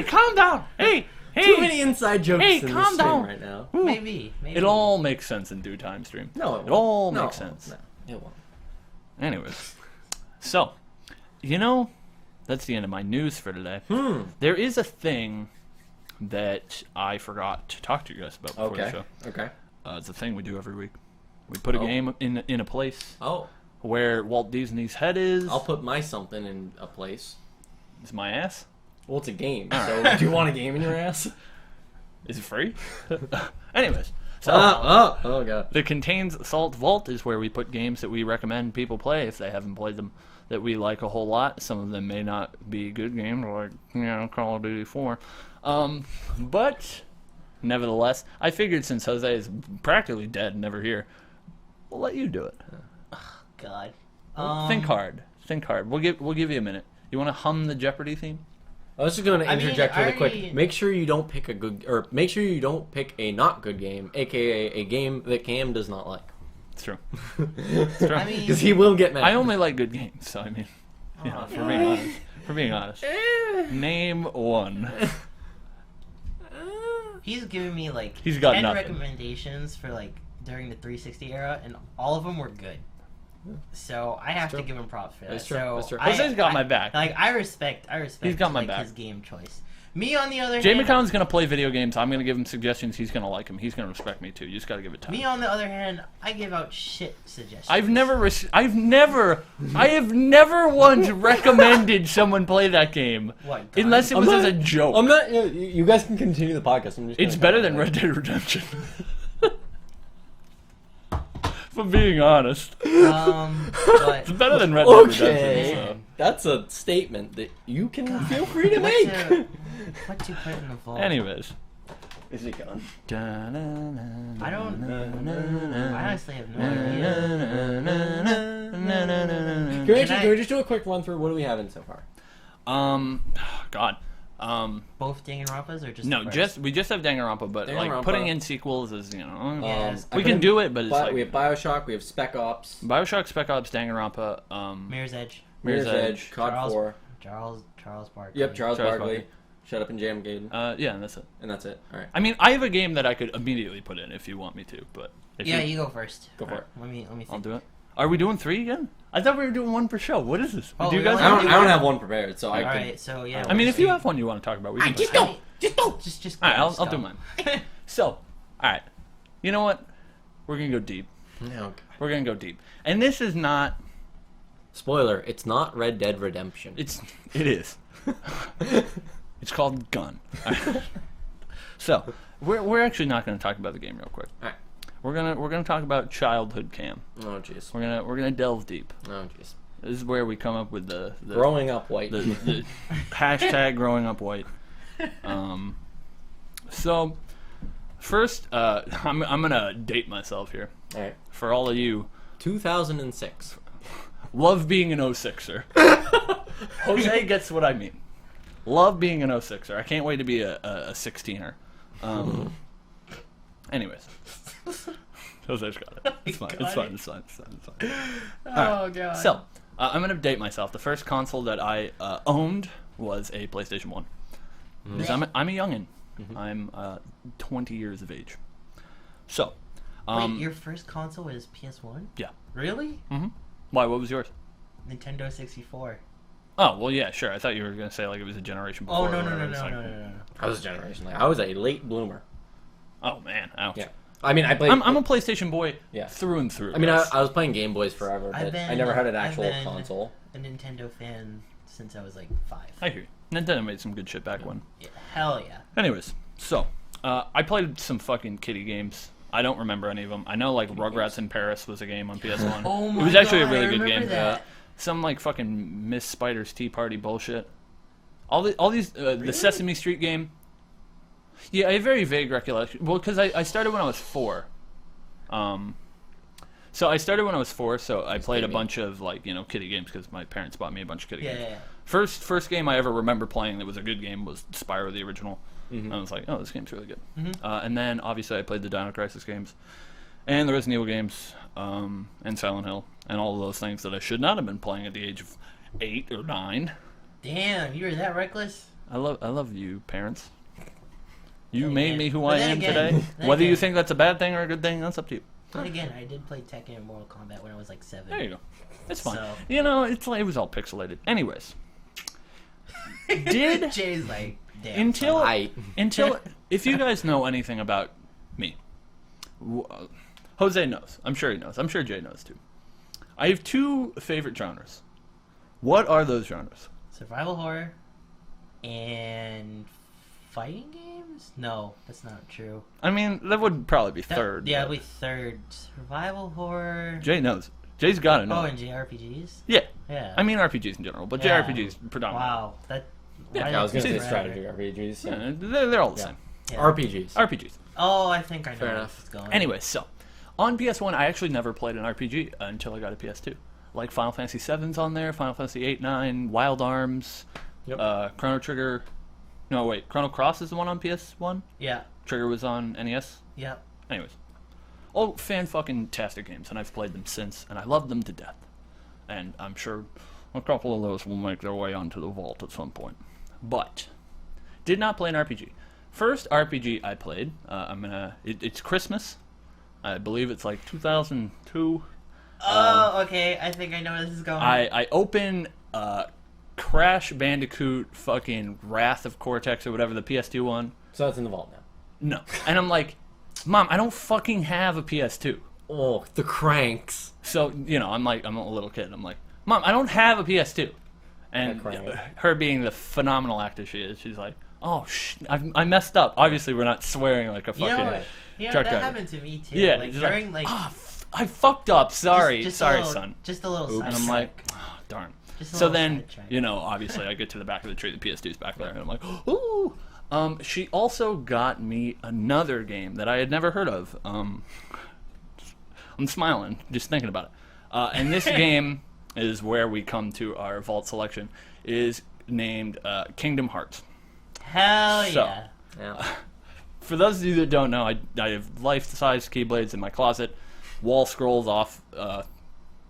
calm down. Hey. Too many inside jokes Hey, in this calm stream down. right now. Maybe. It all makes sense in due time, stream. No, it all makes won't. sense. No, it won't. Anyways, so, that's the end of my news for today. There is a thing that I forgot to talk to you guys about before the show. Okay. It's a thing we do every week. We put a game in a place Oh. where Walt Disney's head is. I'll put my something in a place. Is my ass? Well, it's a game. So, do you want a game in your ass? Is it free? Anyways, so Oh god. the Contains Salt Vault is where we put games that we recommend people play if they haven't played them, that we like a whole lot. Some of them may not be good games, like Call of Duty 4. But nevertheless, I figured since Jose is practically dead and never here, we'll let you do it. God. Think hard. We'll give you a minute. You want to hum the Jeopardy theme? I was just going to I mean, interject really quick. already- Make sure you don't pick make sure you don't pick a not good game, aka a game that Cam does not like. It's true. It's true. I mean, Because he will get mad. I only like good games, so I mean, for being honest. Name one. he's given me like He's got 10 nothing. recommendations for like during the 360 era, and all of them were good. So I have to true. give him props for that. That's true. So That's true. Jose's got my back. Like I respect. He's got my like, back. his game choice. Me on the other Jay hand. McCown's gonna play video games. I'm gonna give him suggestions. He's gonna like him. He's gonna respect me too. You just gotta give it time. Me on the other hand, I give out shit suggestions. I have never once recommended someone play that game What? God? unless it was as a joke. I'm not. You guys can continue the podcast. I'm just. It's gonna better cut than it. Red Dead Redemption. If I'm being honest, But it's better than Red Dead Redemption. Okay, So. that's a statement that you can feel free to what make. what to put in the vault? Anyways, Is it gone? I don't. I honestly have no idea. Can we just do a quick run through? What do we have in so far? God. Both Danganronpas or just No, the first? we just have Danganronpa, but like Danganronpa. putting in sequels is Yes, we can do it, but it's like we have Bioshock, we have Spec Ops, Bioshock, Spec Ops, Danganronpa, Mirror's Edge. Mirror's Edge, COD Charles- 4. Charles Barkley. Yep, Charles Charles Barkley. Barkley. Shut Up and Jam Gaiden. yeah, and that's it. And that's it. All right. I mean, I have a game that I could immediately put in if you want me to, but if Yeah, you go first. Go for it. Let me think. I'll do it. Are we doing 3 again? I thought we were doing 1 per show. What is this? Oh, do you we guys? only I have don't have one prepared, so I All can. right, so yeah. I mean, if you have one you want to talk about, we can. Just All right, I'll do mine. So, all right. You know what? We're gonna go deep. No. We're gonna go deep, and this is not. Spoiler: it's not Red Dead Redemption. It is. It's called Gun. So, we're actually not going to talk about the game real quick. Alright. We're gonna talk about childhood Cam. Oh jeez. We're gonna delve deep. Oh jeez. This is where we come up with the Growing up white. the hashtag growing up white. So first, I'm gonna date myself here. All right. For all of you, 2006. love being an 06er. Jose gets what I mean. Love being an 06er. I can't wait to be a 16er. Anyways. Jose's got it. It's fine. It's fine. It's fine. It's fine. It's fine. Oh god. So, I'm going to date myself. The first console that I owned was a PlayStation 1. Because I'm a youngin'. I'm 20 years of age. So, Wait, your first console was PS1? yeah. Really? Why? What was yours? Nintendo 64. Oh, well, yeah, sure. I thought you were going to say like it was a generation before. Oh or no whatever. no It's like- no. I was a generation. I was a late bloomer. Oh, man. Ouch. Yeah. I mean, I played. I'm a PlayStation boy Yeah. through and through. I mean, guys. I was playing Game Boys forever, but I never had an I've actual been console. a Nintendo fan since I was like 5. I hear you. Nintendo made some good shit back when. Yeah, hell yeah. Anyways, so I played some fucking kiddie games. I don't remember any of them. I know like Rugrats in Paris was a game on PS1. Oh it my was actually God, a really I good remember game. that. Some like fucking Miss Spider's Tea Party bullshit. All these the Sesame Street game. Yeah, I have very vague recollection. Well, because I started when I was 4. So I started when I was 4, so I played a gaming. bunch of like kiddie games because my parents bought me a bunch of kiddie Yeah, games. yeah, yeah. First game I ever remember playing that was a good game was Spyro the original. Mhm. I was like, oh, this game's really good. Mhm. And then obviously I played the Dino Crisis games, and the Resident Evil games, and Silent Hill, and all of those things that I should not have been playing at the age of 8 or 9. Damn, you were that reckless? I love you, parents. You Then made again- me who but I then am again- today. then Whether you again- think that's a bad thing or a good thing, that's up to you. But again, I did play Tekken and Mortal Kombat when I was like 7. There you go. It's fine. So- It's like it was all pixelated. Anyways, did Jay's like, damn. until I until if you guys know anything about me, Jose knows. I'm sure he knows. I'm sure Jay knows too. I have 2 favorite genres. What are those genres? Survival horror and fighting games? No, that's not true. I mean, that would probably be That- third. Yeah, but it'll be third. Survival horror. Jay knows. Jay's got to know. Oh, and JRPGs? Yeah, Yeah. I mean RPGs in general, but Yeah. JRPGs predominantly. Wow. That. Yeah, why I was did gonna it say take strategy forever? RPGs. Yeah, they're all the Yeah. same. Yeah. RPGs. RPGs. Oh, I think I know Fair where enough. this is going. Anyway, so on PS1, I actually never played an RPG until I got a PS2. Like Final Fantasy VII's on there, Final Fantasy 8, 9, Wild Arms, Yep. Chrono Trigger. No, wait, Chrono Cross is the one on PS1. Yeah. Trigger was on NES. Yeah. Anyways, all fan-fucking-tastic games, and I've played them since, and I love them to death. And I'm sure a couple of those will make their way onto the vault at some point. But did not play an RPG. First RPG I played, it's Christmas. I believe it's like 2002. Oh, okay. I think I know where this is going. I open Crash Bandicoot fucking Wrath of Cortex or whatever, the PS2 one. So that's in the vault now. No. And I'm like, Mom, I don't fucking have a PS2. Oh, the cranks. So, I'm a little kid. I'm like, Mom, I don't have a PS2. And That crank. her being the phenomenal actor she is, she's like, oh, I messed up. Obviously, we're not swearing like a you fucking know, that truck driver. happened to me too. Yeah, Like just during like. I fucked up. Sorry. just a Sorry, little- son. Just a little. Oops. And I'm like, oh, darn. Just a So little then, sidetrack. obviously I get to the back of the tree, the PS2's back there, and I'm like, ooh. She also got me another game that I had never heard of. I'm smiling just thinking about it. And this game is where we come to our vault selection, is named Kingdom Hearts. Hell So- yeah. Yeah. For those of you that don't know, I have life-size Keyblades in my closet, wall scrolls off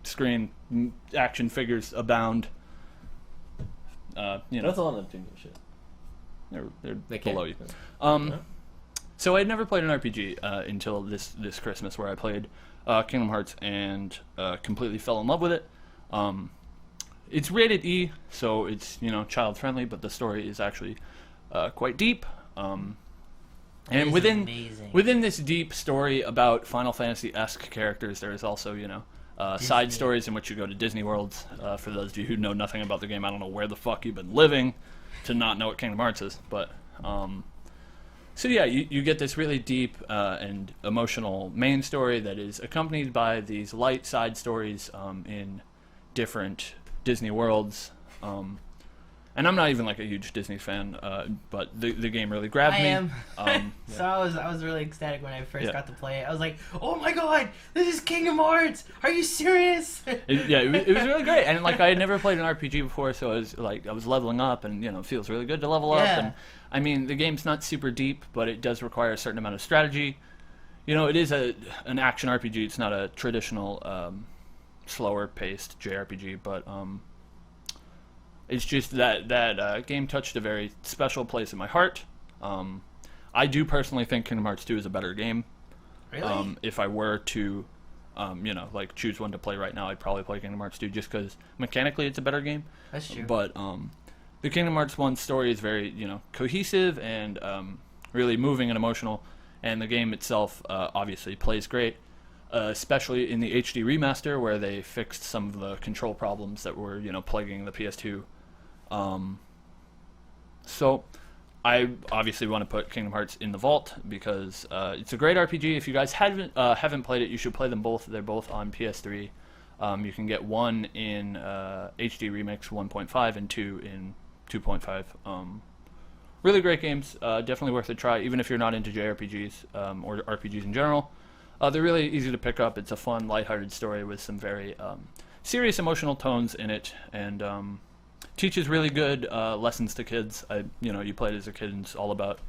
screen, action figures abound. That's a lot of Neptune shit. They're They can't. below you. Yeah. So I had never played an RPG until this Christmas, where I played Kingdom Hearts and completely fell in love with it. It's rated E, so it's child friendly, but the story is actually quite deep. It And is within amazing. this deep story about Final Fantasy-esque characters, there is also side Disney. stories in which you go to Disney worlds. For those of you who know nothing about the game, I don't know where the fuck you've been living to not know what Kingdom Hearts is, but. So yeah, you get this really deep and emotional main story that is accompanied by these light side stories in different Disney worlds. And I'm not even like a huge Disney fan, but the game really grabbed I me. am. So I was really ecstatic when I first Yeah. got to play it. I was like, oh my god, this is Kingdom Hearts! Are you serious? It was really great, and like I had never played an RPG before, so I was leveling up, and it feels really good to level up. Yeah. And I mean, the game's not super deep, but it does require a certain amount of strategy. It is an action RPG. It's not a traditional slower paced JRPG, but it's just that game touched a very special place in my heart. I do personally think Kingdom Hearts 2 is a better game. Really? If I were to, choose one to play right now, I'd probably play Kingdom Hearts 2 just because mechanically it's a better game. That's true. But the Kingdom Hearts 1 story is very, cohesive and really moving and emotional. And the game itself obviously plays great, especially in the HD remaster where they fixed some of the control problems that were, plaguing the PS2. So I obviously want to put Kingdom Hearts in the vault because it's a great RPG. If you guys haven't played it, you should play them both. They're both on PS3. You can get one in HD Remix 1.5 and 2 in 2.5. Really great games. Definitely worth a try, even if you're not into JRPGs or RPGs in general. They're really easy to pick up. It's a fun, lighthearted story with some very serious emotional tones in it, and teaches really good lessons to kids. You play it as a kid, and it's all about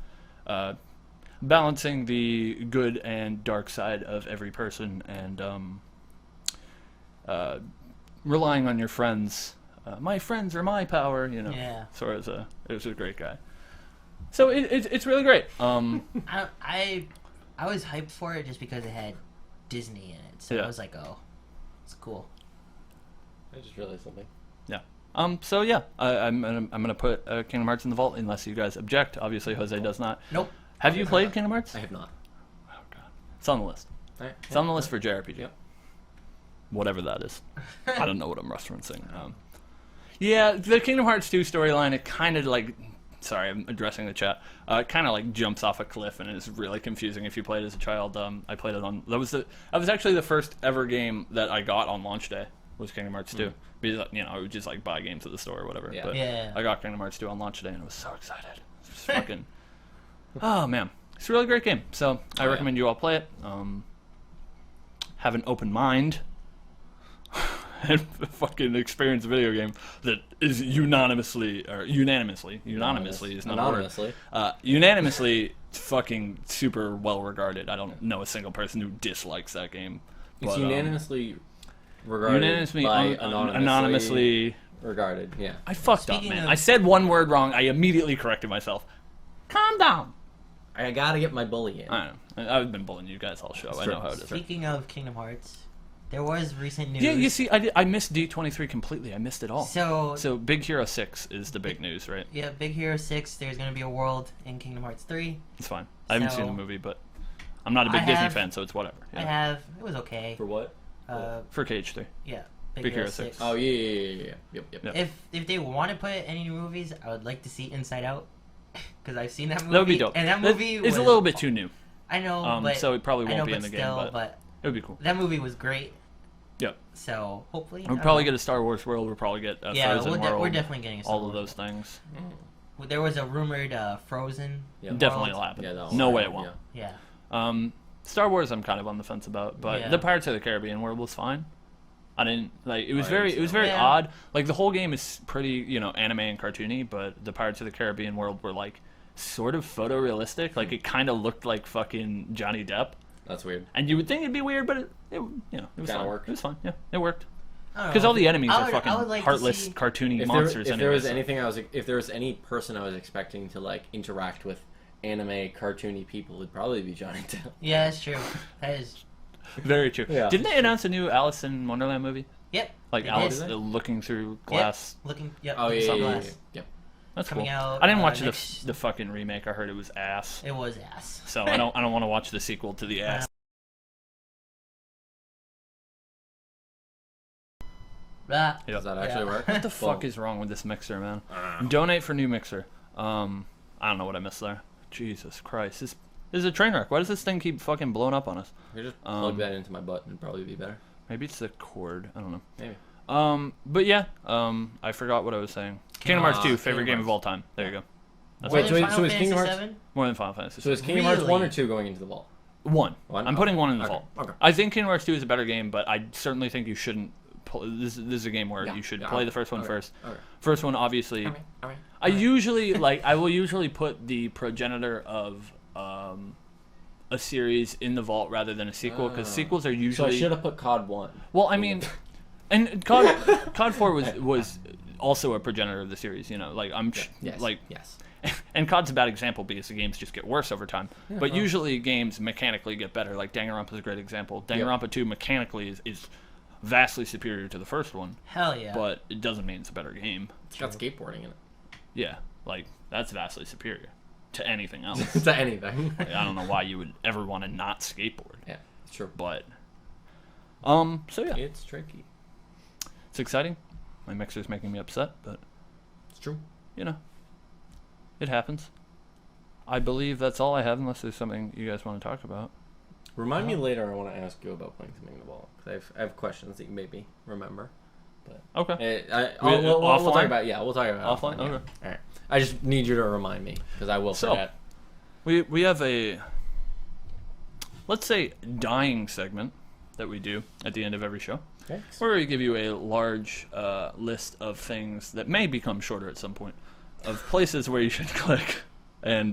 balancing the good and dark side of every person, and relying on your friends. My friends are my power, Yeah. So it was a great guy. So it's really great. I was hyped for it just because it had Disney in it, so Yeah. I was like, oh, it's cool. I just realized something. Yeah. So yeah, I'm gonna put Kingdom Hearts in the vault unless you guys object. Obviously, Jose does not. Nope. Have you played Kingdom Hearts? I have not. Oh god, it's on the list. All right. It's on the list for JRPG. Yep. Whatever that is. I don't know what I'm referencing. Yeah, the Kingdom Hearts 2 storyline, it kind of like, sorry, I'm addressing the chat. Kind of like jumps off a cliff and is really confusing if you play it as a child. I played it on. That was actually the first ever game that I got on launch day. Was Kingdom Hearts 2. Because I would just like buy games at the store or whatever. Yeah. But Yeah. I got Kingdom Hearts 2 on launch day and I was so excited. It was fucking. Oh man, it's a really great game. So I recommend you all play it. Have an open mind. And fucking experience a video game that is unanimously is not Anonymously. a word. Unanimously fucking super well regarded. I don't know a single person who dislikes that game. It's But, unanimously regarded by anonymously regarded. Yeah. I fucked up, Speaking man. of- I said one word wrong. I immediately corrected myself. Calm down. I gotta get my bully in. I don't know. I've been bullying you guys all show. I know how it is. Speaking of Kingdom Hearts, there was recent news. Yeah, you see, I missed D23 completely. I missed it all. So Big Hero 6 is the big news, right? yeah, Big Hero 6. There's gonna be a world in Kingdom Hearts 3. It's fine. I haven't So- seen the movie, but I'm not a big I Disney have- fan, so it's whatever. I Yeah. have. It was okay. For what? For KH3. Yeah. Big Hero 6. Oh yeah. Yep. Yeah. If they want to put any new movies, I would like to see Inside Out because I've seen that movie. That would be dope. And that movie is was, a little bit too new, I know, but so it probably I know, won't be but in the still, game, but it would be cool. that movie was great. Yep. So hopefully We'll probably get a Star Wars world. We'll probably get a yeah, Frozen world. we're definitely getting a Star all of Wars those things. world. There was a rumored Frozen. Yeah. Definitely will world. happen. Yeah, that No one. way it won't. Yeah. Star Wars, I'm kind of on the fence about, but Yeah. the Pirates of the Caribbean world was fine. I didn't like. It was I very. didn't It was see very that. odd. Like the whole game is pretty, anime and cartoony, but the Pirates of the Caribbean world were like sort of photorealistic. Like it kind of looked like fucking Johnny Depp, That's weird. and you would think it'd be weird, but it was Kinda fine. worked. It was fine. Yeah, it worked. I don't Because know. all the enemies I are would- fucking I would like to heartless, see- cartoony If monsters. there anyways, was so- anything if there was any person I was expecting to like interact with anime cartoony people, it'd probably be Johnny Depp. Yeah, that's true. That is. Very true. Yeah. Didn't they announce a new Alice in Wonderland movie? Yep. Like They Alice did. looking through glass. Yep. Looking. Yep. Oh yeah, Sunglass. Yep. That's Coming cool. out, I didn't watch next- the fucking remake. I heard it was ass. It was ass. So I don't want to watch the sequel to the ass. Blah. Yeah. Does that actually work? What the fuck is wrong with this mixer, man? Donate for new mixer. I don't know what I missed there. Jesus Christ, this is a train wreck. Why does this thing keep fucking blowing up on us? You just plug that into my butt and it'd probably be better. Maybe it's the cord. I don't know. Maybe. But yeah. I forgot what I was saying. Kingdom Hearts 2, favorite Kingdom game of Hearts. all time. There you go. That's Wait, all. so Final is Fantasy Kingdom Hearts- 7? More than Final Fantasy. So is Kingdom Hearts 1 or Really? 2 going into the vault? One. One? I'm putting one in the Okay. vault. Okay. I think Kingdom Hearts 2 is a better game, but I certainly think you shouldn't. This is a game where Yeah, you should yeah, play okay, the first one okay, first. okay. First one, obviously. Alright. I usually I will usually put the progenitor of a series in the vault rather than a sequel because Ah. sequels are So I usually. should have put COD 1. Well, I mean, and COD 4 was also a progenitor of the series. Like Yes. like. Yes. And COD's a bad example because the games just get worse over time. But usually games mechanically get better. Like Danganronpa is a great example. Danganronpa 2 mechanically is vastly superior to the first one. Hell yeah. But it doesn't mean it's a better game. It's got skateboarding in it. Yeah, like that's vastly superior to anything else. To anything. Like, I don't know why you would ever want to not skateboard. Yeah, it's true. But so yeah, It's tricky. it's exciting. My mixer's making me upset, but It's true. it happens. I believe that's all I have, unless there's something you guys want to talk about. Remind me later. I want to ask you about playing something in the vault because I have questions that you maybe remember. Okay. We'll talk Offline? about we'll talk about Offline? yeah. Okay. All right. I just need you to remind me because I will So- forget. We have a let's say, dying segment that we do at the end of every show, Thanks. where we give you a large list of things that may become shorter at some point, of places where you should click and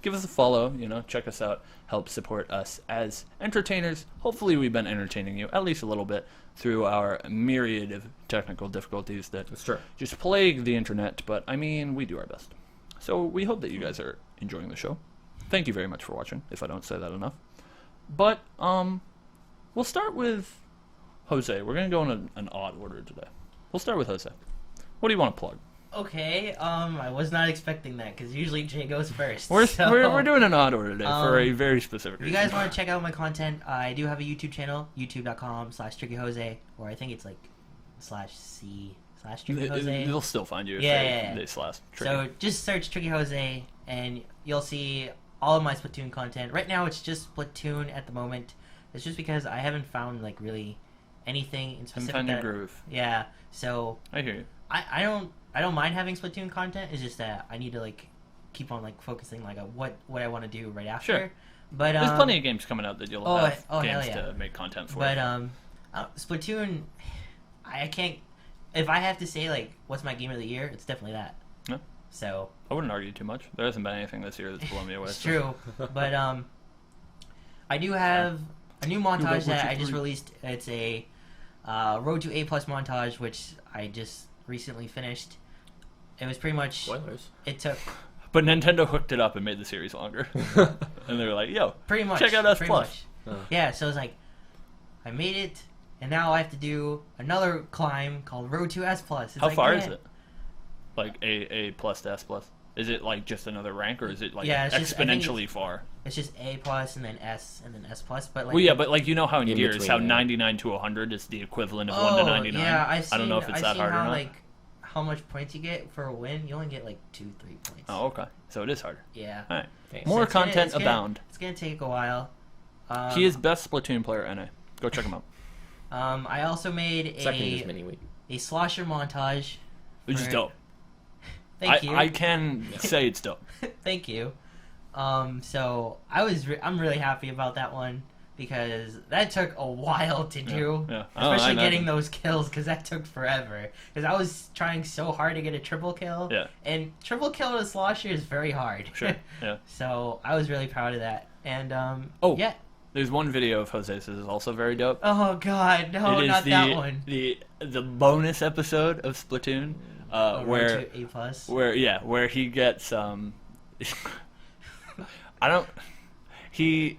give us a follow, check us out, help support us as entertainers. Hopefully we've been entertaining you at least a little bit through our myriad of technical difficulties that That's true. just plague the internet, but I mean, we do our best. So we hope that you guys are enjoying the show. Thank you very much for watching, if I don't say that enough. But we'll start with Jose. We're going to go in an odd order today. We'll start with Jose. What do you want to plug? Okay, I was not expecting that because usually Jay goes first. We're so, doing an odd order today for a very specific If reason. you guys want to check out my content, I do have a YouTube channel, youtube.com/TrickyJose, or I think it's like /C/TrickyJose. They'll still find you if Yeah. they slash Tricky. So just search Tricky Jose and you'll see all of my Splatoon content. Right now it's just Splatoon at the moment. It's just because I haven't found like really anything in I'm specific. finding your groove. Yeah, so I hear you. I don't mind having Splatoon content. It's just that I need to like keep on like focusing like on what I want to do right after. Sure. But There's plenty of games coming out that you'll have hell games yeah. to make content for. But Splatoon, I can't. If I have to say like what's my game of the year, it's definitely that. Yeah. So I wouldn't argue too much. There hasn't been anything this year that's blown me away. it's so. true. But I do have a new montage that I just three. released. It's a Road to A+ montage, which I just recently finished. It was pretty much. Spoilers. It took But Nintendo hooked it up and made the series longer. And they were like, yo, pretty much. check out S+. pretty much. Oh. Yeah, so it's like I made it, and now I have to do another climb called Road to S+. It's How like, far man, is it? Like A plus to S plus? Is it like just another rank, or is it like Yeah, it's just- I think exponentially far? It's just A+ and then S and then S+. But like, Well, yeah, but like how in In Gears, between, how yeah. 99 to 100 is the equivalent of 1 to 99. Yeah, I don't know if it's that hard or how, not. Like, how much points you get for a win? You only get like 2-3 points. Oh, okay. So it is harder. Yeah. All right. Thanks. More it's gonna- content it's gonna- abound. It's gonna take a while. He is best Splatoon player NA. Go check him out. I also made Second is mini week. a slosher montage. Which is for- dope. Thank you. I can say it's dope. Thank you. So I'm really happy about that one because that took a while to do, yeah. Oh, I especially imagine. getting those kills because that took forever. Because I was trying so hard to get a triple kill, Yeah. and triple kill with a slosher is very hard. Sure. Yeah. So I was really proud of that, and Oh. yeah. There's one video of Jose's that is also very dope. Oh God, no, It is not that one. The bonus episode of Splatoon, where Road to A+. where he gets he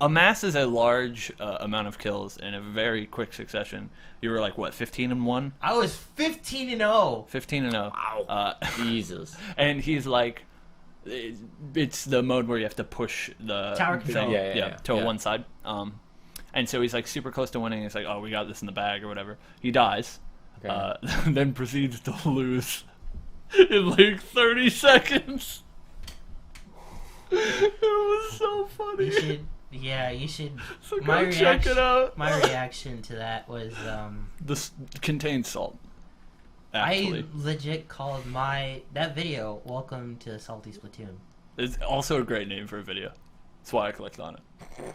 amasses a large amount of kills in a very quick succession. You were like what, 15-1, I was 15-0. 15-0. Wow. Jesus. And he's like, it's the mode where you have to push the Tower thing, control. Yeah. to one side. And so he's like super close to winning. He's like, oh, we got this in the bag or whatever. He dies, Okay. then proceeds to lose in like 30 seconds. It was so funny. You should. So my go check it out. My reaction to that was, This contains salt. Actually, I legit called that video "Welcome to Salty Splatoon." it's also a great name for a video. That's why I clicked on it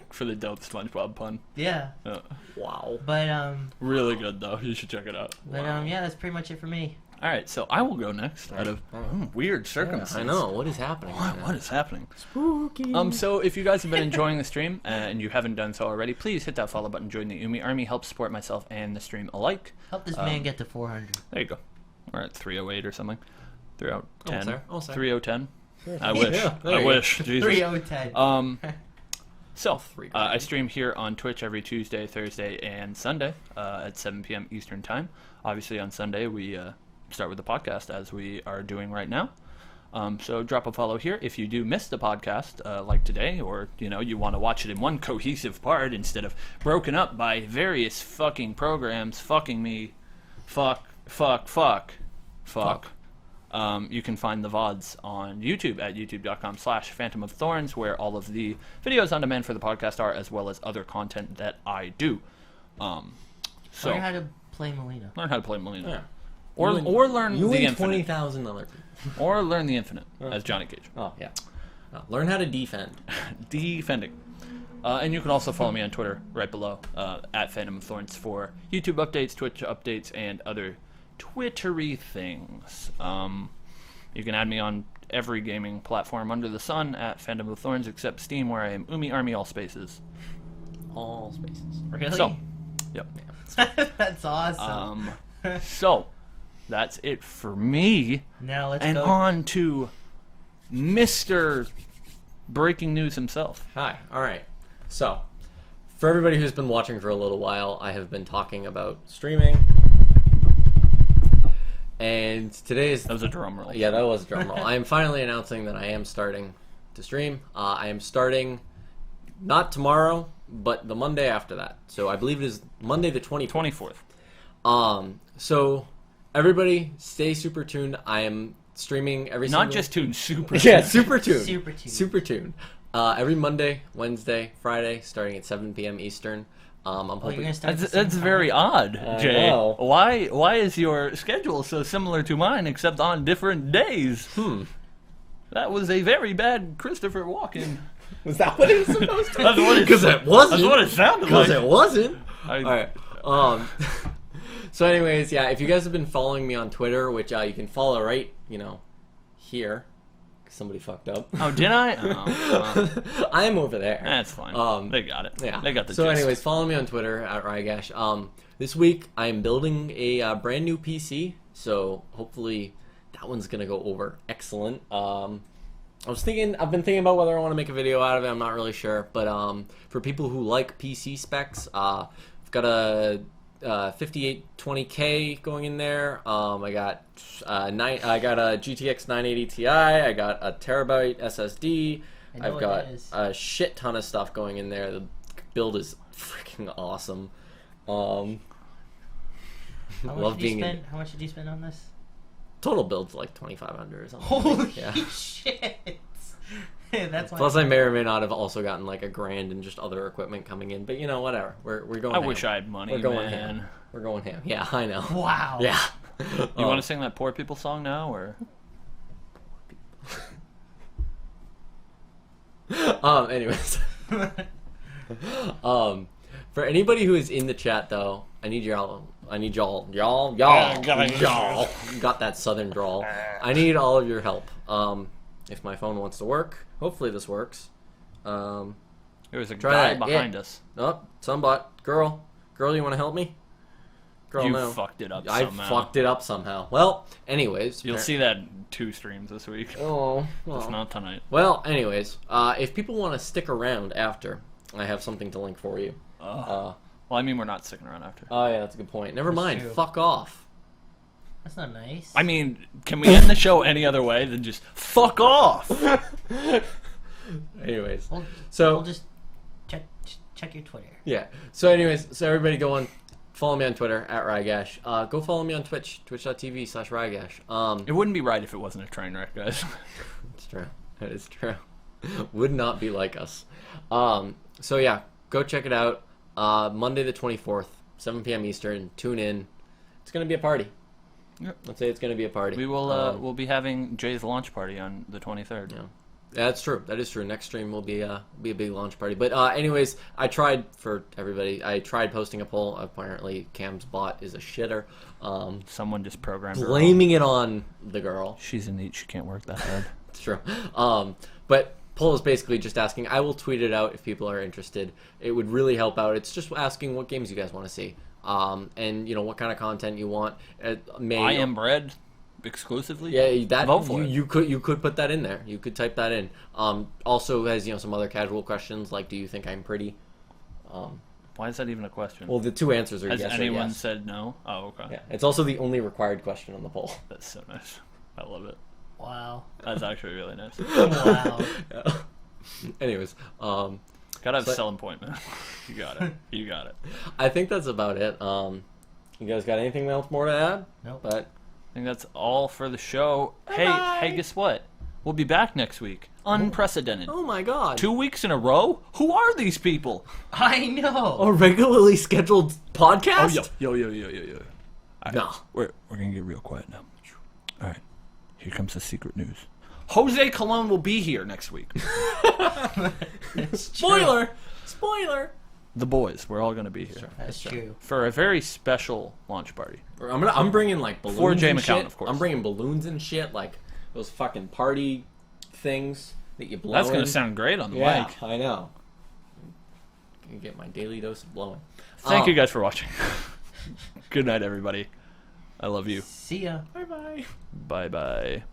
for the dope SpongeBob pun. Yeah, Yeah. Wow. but Really good though. You should check it out. yeah, that's pretty much it for me. All right, so I will go next. Out of weird circumstances. I know. What is happening? right now? What is happening? Spooky. So if you guys have been enjoying the stream and you haven't done so already, please hit that follow button. Join the Umi Army. Help support myself and the stream alike. Help this man get to 400. There you go. We're at 308 or something. 310. Almost there. 3010. I wish. Yeah, there I you go. wish. Jesus. 3010. So, Three I stream here on Twitch every Tuesday, Thursday, and Sunday at 7 p.m. Eastern Time. Obviously, on Sunday, we start with the podcast, as we are doing right now. So drop a follow here if you do miss the podcast, like today, or, you want to watch it in one cohesive part instead of broken up by various fucking programs fucking me. Fuck. You can find the VODs on YouTube at youtube.com/Phantom of Thorns, where all of the videos on demand for the podcast are, as well as other content that I do. So Learn how to play Molina. learn how to play Molina. Yeah. Or learn you the win infinite. 20,000 other people. Or learn the infinite, as Johnny Cage. Oh yeah. Learn how to defend. Defending. And you can also follow me on Twitter right below, at Phantom of Thorns, for YouTube updates, Twitch updates, and other Twittery things. You can add me on every gaming platform under the sun at Phantom of Thorns, except Steam, where I am Umi Army all spaces. All spaces. Really? So, yep. That's awesome. So, that's it for me. Now let's And go. on to Mr. Breaking News himself. Hi. All right. So, for everybody who's been watching for a little while, I have been talking about streaming. And today's... That was a drum roll. Yeah, that was a drum roll. I am finally announcing that I am starting to stream. I am starting not tomorrow, but the Monday after that. So I believe it is Monday the 24th. 24th. So everybody stay super tuned. I am streaming every Not single... just tuned, super Yeah, tuned. super tuned. Super tuned. Super tuned. Every Monday, Wednesday, Friday, starting at 7 p.m. Eastern. I'm Oh, you're hoping... gonna start at the same That's time? very odd, I Jay. know. Why is your schedule so similar to mine, except on different days? That was a very bad Christopher Walken. Was that what it was supposed to be? That's what it- Because it wasn't. That's what it sounded Because like. it wasn't. I- All right. So anyways, yeah, if you guys have been following me on Twitter, which you can follow right, here. Somebody fucked up. Oh, did I? Oh, I am over there. that's fine. They got it. Yeah. They got the So gist. anyways, follow me on Twitter at Rygash. This week I am building a brand new PC, so hopefully that one's gonna go over excellent. I've been thinking about whether I want to make a video out of it. I'm not really sure, but for people who like PC specs, I've got a 5820K going in there. I got a GTX 980 Ti. I got a terabyte SSD. I know I've what got that is. a shit ton of stuff going in there. The build is freaking awesome. How Love being in. How much did you spend on this? Total build's like 2,500 or something. Holy yeah. shit! That's why. Plus, I may or may not have also gotten like $1,000 and just other equipment coming in. But whatever. We're going. I ham. wish I had money, We're going man. ham. We're going ham. Yeah, I know. Wow. Yeah. You want to sing that Poor People song now, or? Anyways. For anybody who is in the chat though, I need y'all. Y'all got that southern drawl. I need all of your help. If my phone wants to work, hopefully this works. There was a Try guy that. behind Yeah. us. Oh, sunbot. Girl, you want to help me? Girl, You no. fucked it up I somehow. fucked it up somehow. Well, anyways. You'll see that in 2 streams this week. Oh, It's well. not tonight. Well, anyways, if people want to stick around after, I have something to link for you. Well, I mean, we're not sticking around after. Oh yeah, that's a good point. Never That's mind. true. Fuck off. That's not nice. I mean, can we end the show any other way than just fuck off? Anyways, We'll so just check your Twitter. yeah. So anyways, everybody go on, follow me on Twitter at Rygash. Go follow me on Twitch, twitch.tv/Rygash. It wouldn't be right if it wasn't a train wreck, guys. It's true. That is true. Would not be like us. So yeah, go check it out. Monday the 24th, 7 p.m. Eastern. Tune in. It's gonna be a party. Yep. Let's say it's gonna be a party. We will. We'll be having Jay's launch party on the 23rd. Yeah. That's true. That is true. Next stream will be a big launch party. But anyways, I tried for everybody. I tried posting a poll. Apparently, Cam's bot is a shitter. Someone just programmed her. Blaming it on the girl. She's in need. She can't work that hard. It's true. But poll is basically just asking. I will tweet it out if people are interested. It would really help out. It's just asking what games you guys want to see. And what kind of content you want. I am bread exclusively. Yeah, that Vote for it. you could put that in there. You could type that in. Also has some other casual questions like, do you think I'm pretty? Why is that even a question? Well, the two answers are Has yes anyone or yes. said no? Oh, okay. Yeah, it's also the only required question on the poll. That's so nice. I love it. Wow. That's actually really nice. Wow. Yeah. Anyways, Gotta have So- a selling point, man. You got it. You got it. I think that's about it. You guys got anything else more to add? Nope. But I think that's all for the show. Bye-bye. Hey, guess what? We'll be back next week. Unprecedented. oh my god, 2 weeks in a row? Who are these people? I know. a regularly scheduled podcast? Yo. No. We're gonna get real quiet now. All right. Here comes the secret news. Jose Colon will be here next week. It's true. Spoiler. Spoiler. The boys, we're all going to be here That's true. for a very special launch party. I'm bringing like balloons For Jay and McCown, shit. of course. I'm bringing balloons and shit, like those fucking party things that you blow. That's going in. to sound great on the Yeah, mic. I know. Can get my daily dose of blowing. Thank you guys for watching. Good night, everybody. I love you. See ya. Bye bye. Bye bye.